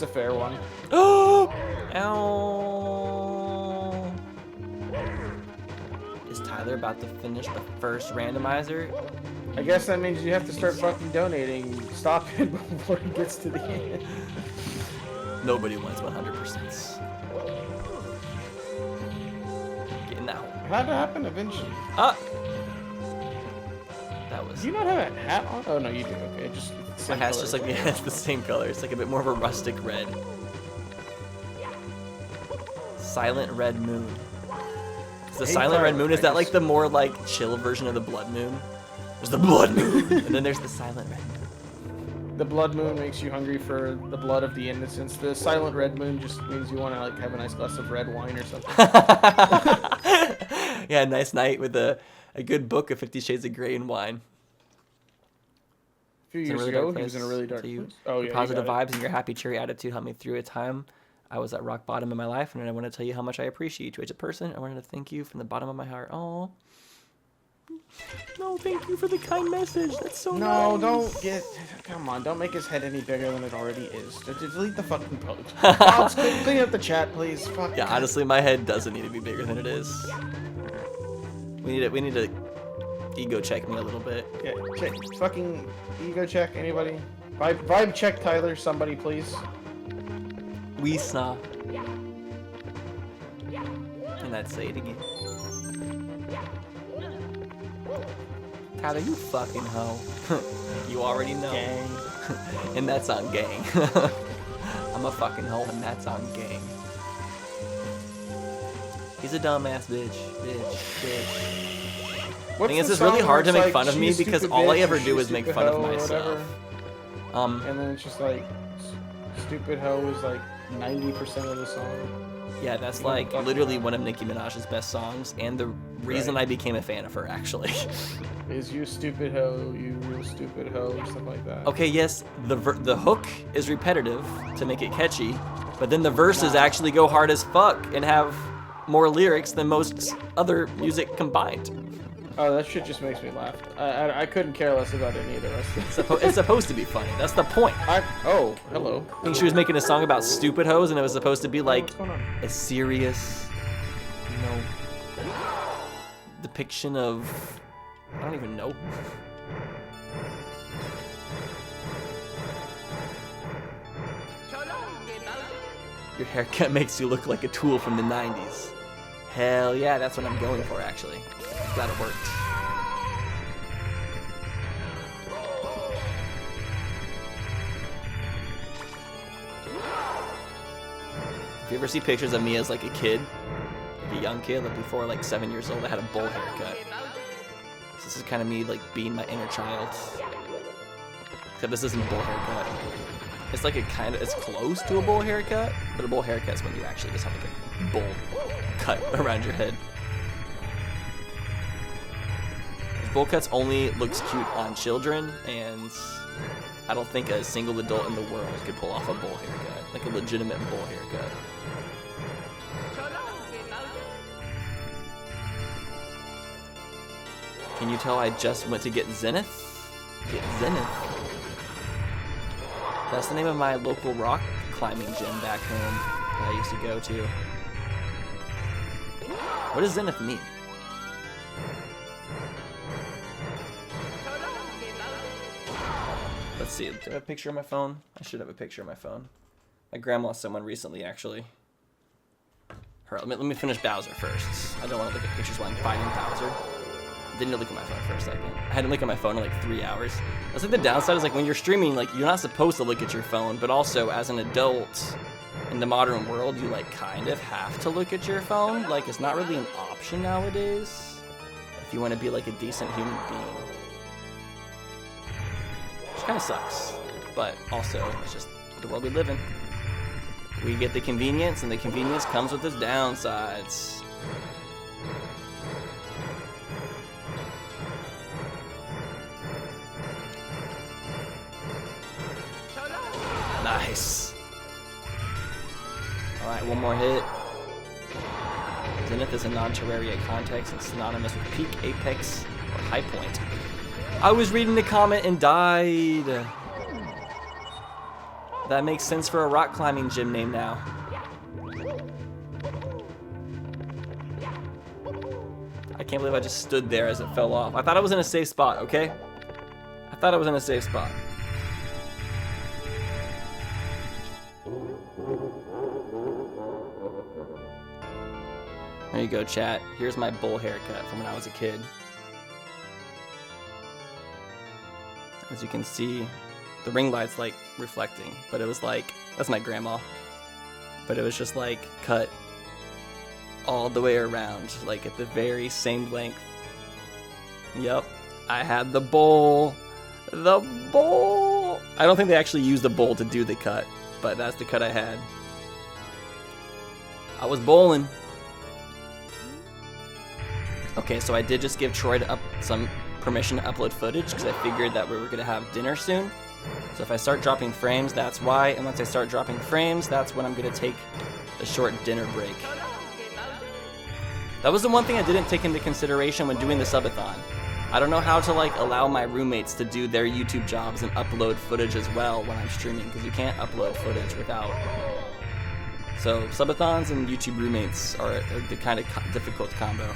a fair one. Oh! Ow. Is Tyler about to finish the first randomizer? I guess that means you have to start fucking donating. Stop it before it gets to the end. Nobody wins 100%. Getting that one. How'd that happen eventually? Ah! That was... Do you not have a hat on? Oh, no, you do. Okay, it's just... My hat's just like, yeah, it's the same color. It's like a bit more of a rustic red. Silent Red Moon. Is the Silent Red Moon, is that like the more like chill version of the Blood Moon? There's the Blood Moon, and then there's the Silent Red Moon. The Blood Moon makes you hungry for the blood of the innocents. The Silent Red Moon just means you want to like have a nice glass of red wine or something. Yeah, a nice night with a good book of 50 Shades of Grey and wine. A few years ago, he was in a really dark place. Oh, yeah, positive vibes and your happy, cheery attitude helped me through a time I was at rock bottom in my life, and I want to tell you how much I appreciate you as a person. I wanted to thank you from the bottom of my heart. Oh, no, thank you for the kind message. That's so nice. No, don't get... Come on, don't make his head any bigger than it already is. Delete the fucking post. Bob, clean up the chat, please. Fuck. Yeah, honestly, my head doesn't need to be bigger than it is. We need to ego check me a little bit. Yeah, check. Fucking ego check, anybody? Vibe check Tyler, somebody, please. We snaw. And I'd say it again. Tyler, you fucking hoe. You already know. Gang. And that's on gang. I'm a fucking hoe and that's on gang. He's a dumbass bitch. What's Thing is, the it's really song hard to where make it's fun like, of me "She's because stupid all I bitch," ever or do "She's is make stupid fun of hoe," or myself. whatever. And then it's just like, stupid hoe is like 90% of the song. Yeah, that's like literally one of Nicki Minaj's best songs, and the reason I became a fan of her, actually. Is you stupid hoe, you real stupid hoe, or something like that. Okay, yes, the hook is repetitive to make it catchy, but then the verses actually go hard as fuck and have more lyrics than most other music combined. Oh, that shit just makes me laugh. I couldn't care less about any of the rest of it. It's supposed to be funny. That's the point. Oh, hello. I think she was making a song about stupid hoes, and it was supposed to be like What's going on? a serious, depiction of, I don't even know. Your haircut makes you look like a tool from the 90s. Hell yeah, that's what I'm going for, actually. Glad it worked. If you ever see pictures of me as like a kid, like a young kid, like before like 7 years old, I had a bowl haircut. So this is kind of me like being my inner child. Except this isn't a bowl haircut. It's like it's close to a bowl haircut, but a bowl haircut is when you actually just have like a bowl cut around your head. Bowl cuts only looks cute on children, and I don't think a single adult in the world could pull off a bowl haircut, like a legitimate bowl haircut. Can you tell I just went to get Zenith? Get Zenith. That's the name of my local rock climbing gym back home that I used to go to. What does Zenith mean? Let's see, do I have a picture of my phone? I should have a picture of my phone. My grandma lost someone recently, actually. Let me finish Bowser first. I don't want to look at pictures while I'm fighting Bowser. Didn't look at my phone for a second. I had to look at my phone in like 3 hours. That's like the downside is like when you're streaming, like you're not supposed to look at your phone, but also as an adult in the modern world, you like kind of have to look at your phone. Like it's not really an option nowadays if you want to be like a decent human being. Which kind of sucks, but also it's just the world we live in. We get the convenience, and the convenience comes with its downsides. Nice. Alright, one more hit. Zenith is a non-Terraria context and synonymous with peak, apex, or high point. I was reading the comment and died. That makes sense for a rock climbing gym name now. I can't believe I just stood there as it fell off. I thought I was in a safe spot, okay? I thought I was in a safe spot. There you go, chat. Here's my bowl haircut from when I was a kid. As you can see, the ring light's like reflecting, but it was like, that's my grandma. But it was just like cut all the way around, like at the very same length. Yep, I had the bowl. The bowl. I don't think they actually used the bowl to do the cut, but that's the cut I had. I was bowling. Okay, so I did just give Troy some permission to upload footage because I figured that we were gonna have dinner soon. So if I start dropping frames, that's why. And once I start dropping frames, that's when I'm gonna take the short dinner break. That was the one thing I didn't take into consideration when doing the subathon. I don't know how to like allow my roommates to do their YouTube jobs and upload footage as well when I'm streaming, because you can't upload footage without. So subathons and YouTube roommates are the kind of difficult combo.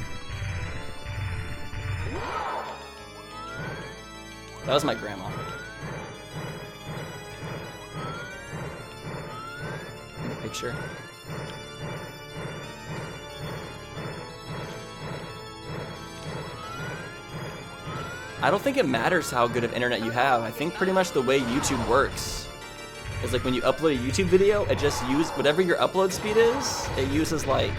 That was my grandma. In the picture. I don't think it matters how good of internet you have. I think pretty much the way YouTube works is like when you upload a YouTube video, it just uses whatever your upload speed is, it uses like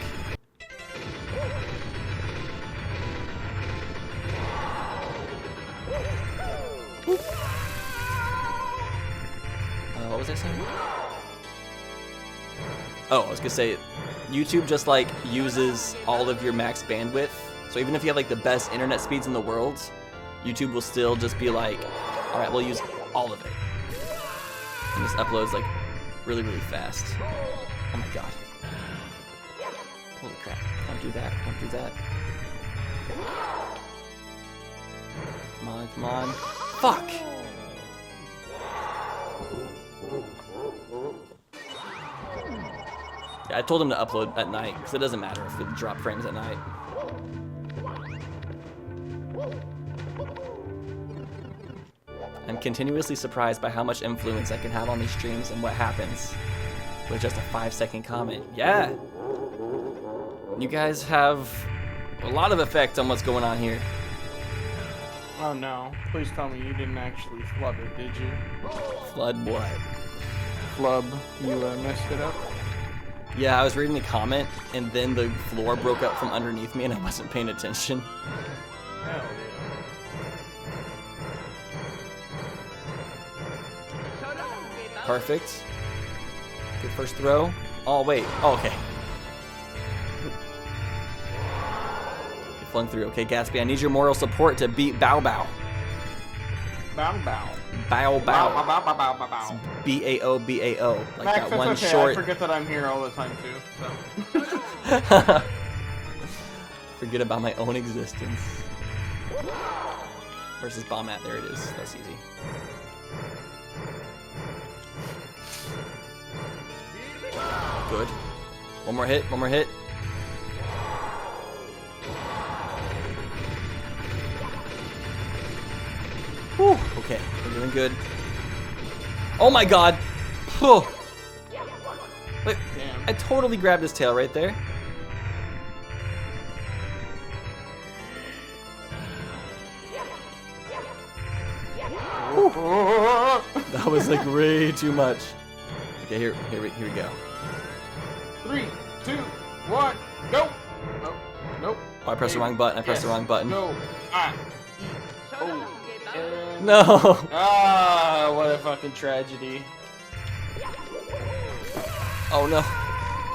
what was I saying? Oh, I was gonna say YouTube just like uses all of your max bandwidth. So even if you have like the best internet speeds in the world, YouTube will still just be like, all right, we'll use all of it. And this uploads like really, really fast. Oh my god. Holy crap. Don't do that. Don't do that. Come on, come on. Fuck! Yeah, I told him to upload at night, because it doesn't matter if it drop frames at night. I'm continuously surprised by how much influence I can have on these streams and what happens with just a 5-second comment. Yeah! You guys have a lot of effect on what's going on here. Oh no. Please tell me you didn't actually flub it, did you? Flood what? Flub. You messed it up? Yeah, I was reading the comment, and then the floor broke up from underneath me, and I wasn't paying attention. Hell yeah. Perfect. Good first throw. Oh, wait. Oh, okay. You flung through. Okay, Gatsby, I need your moral support to beat Bow Bow. Bow bow. Bow Bow. Bow bow bow bow bow bow. B-A-O-B-A-O. Like Max, that that's one okay. short. I forget that I'm here all the time too. So. Forget about my own existence. Versus Bombat. There it is. That's easy. Good. One more hit. One more hit. Whew. Okay, we're doing good. Oh my god! Whew. Wait, Damn. I totally grabbed his tail right there. That was like way too much. Okay, here we go. 3, 2, 1, go! Nope. Nope. Oh, I pressed the wrong button. I pressed the wrong button. No. Ah. Oh. And... No. Ah, what a fucking tragedy. Oh no.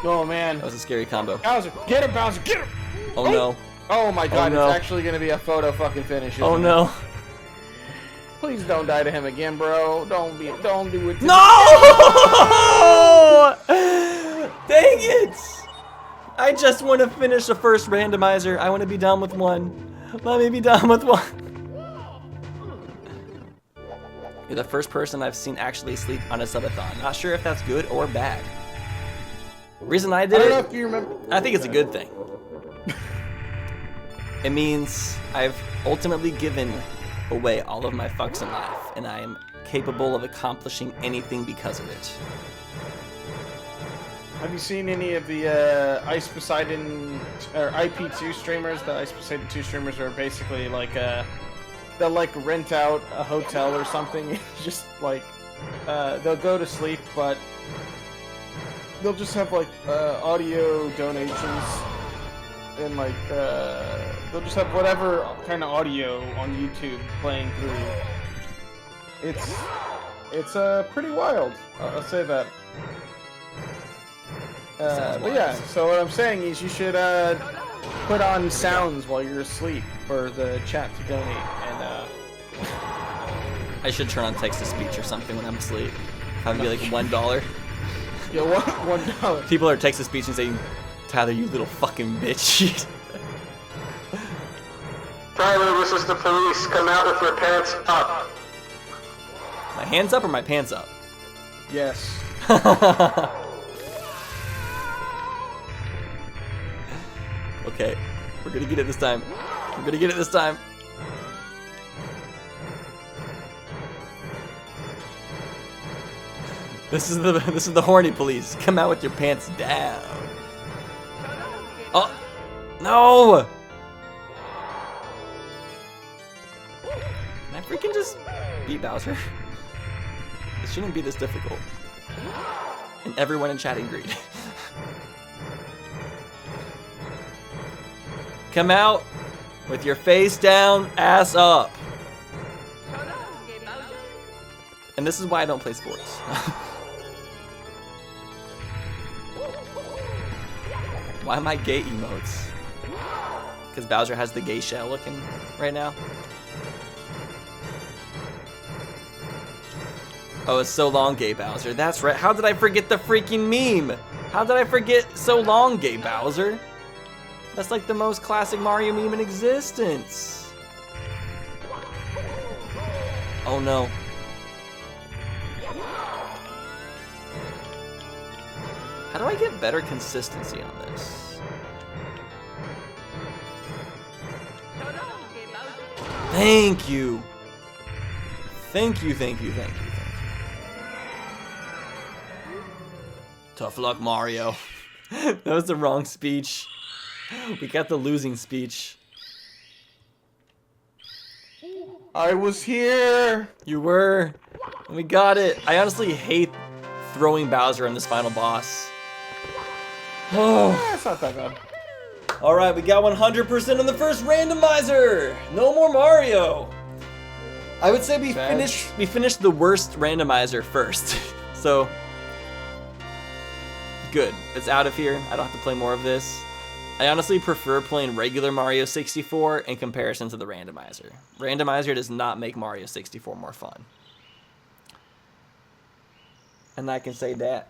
Oh man. That was a scary combo. Bowser, get him, Bowser, get him! Oh no. Oh my god, no. it's actually gonna be a photo fucking finish. Oh isn't it? no. Please don't die to him again, bro. Don't do it. No! Dang it! I just want to finish the first randomizer. I want to be done with one. Let me be done with one. You're the first person I've seen actually sleep on a subathon. Not sure if that's good or bad. Reason I did I don't it, know if you remember. I think it's a good thing. It means I've ultimately given away all of my fucks in life, and I am capable of accomplishing anything because of it. Have you seen any of the Ice Poseidon or IP2 streamers? The Ice Poseidon 2 streamers are basically like they'll like rent out a hotel or something. Just like they'll go to sleep, but they'll just have like audio donations and like they'll just have whatever kind of audio on YouTube playing through. It's pretty wild. I'll say that. But yeah, so what I'm saying is you should put on sounds while you're asleep for the chat to donate, and I should turn on text-to-speech or something when I'm asleep. Have it be like $1. yeah, $1. People are text-to-speech and saying, Tyler, you little fucking bitch. Tyler, this is the police. Come out with your pants up. My hands up or my pants up? Yes. Okay, we're gonna get it this time. We're gonna get it this time. This is the horny police. Come out with your pants down. Oh no! Can I freaking just beat Bowser? It shouldn't be this difficult. And everyone in chat agreed. Come out with your face down, ass up. And this is why I don't play sports. Why am I gay emotes? Because Bowser has the gay shell looking right now. Oh, it's so long, gay Bowser. That's right. How did I forget the freaking meme? How did I forget so long, gay Bowser? That's like the most classic Mario meme in existence. Oh no. How do I get better consistency on this? Thank you. Thank you, thank you, thank you, thank you. Tough luck, Mario. That was the wrong speech. We got the losing speech. I was here. You were. And we got it. I honestly hate throwing Bowser in this final boss. Oh. It's not that bad. Alright, we got 100% on the first randomizer. No more Mario. I would say we finished the worst randomizer first. So good. It's out of here. I don't have to play more of this. I honestly prefer playing regular Mario 64 in comparison to the randomizer. Randomizer does not make Mario 64 more fun. And I can say that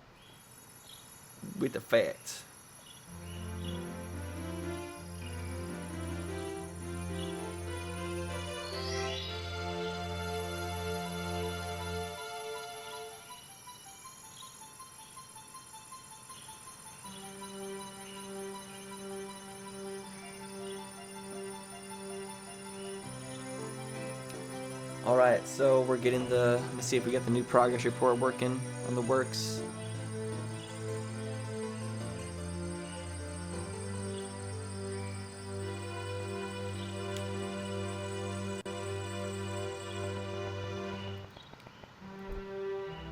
with the facts. Alright, so we're getting the, let me see if we got the new progress report working on the works.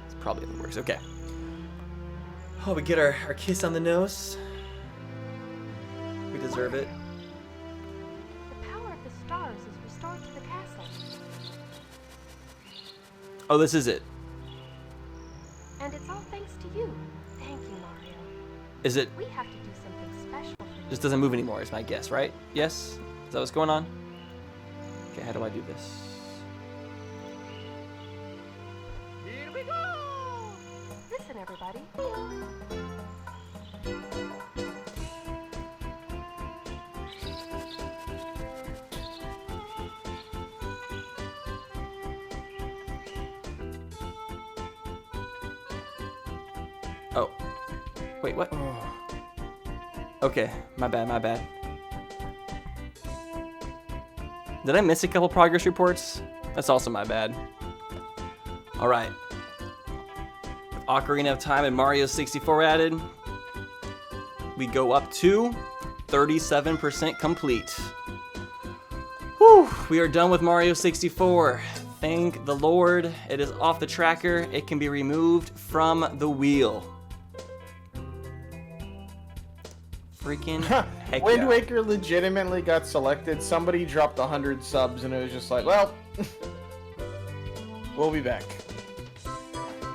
It's probably in the works, okay. Oh, we get our kiss on the nose. We deserve it. The power of the stars is restored to the castle. Oh, this is it. And it's all thanks to you. Thank you, Mario. Is it? We have to do something special for you. Just doesn't move anymore is my guess, right? Yes? Is that what's going on? Okay, how do I do this? Here we go! Listen, everybody. Oh. Wait, what? Okay, my bad. Did I miss a couple progress reports? That's also my bad. Alright. Ocarina of Time and Mario 64 added, we go up to 37% complete. Whew, we are done with Mario 64. Thank the Lord. It is off the tracker. It can be removed from the wheel. Freaking heck Wind yeah. Waker legitimately got selected. Somebody dropped 100 subs and it was just like, well, we'll be back.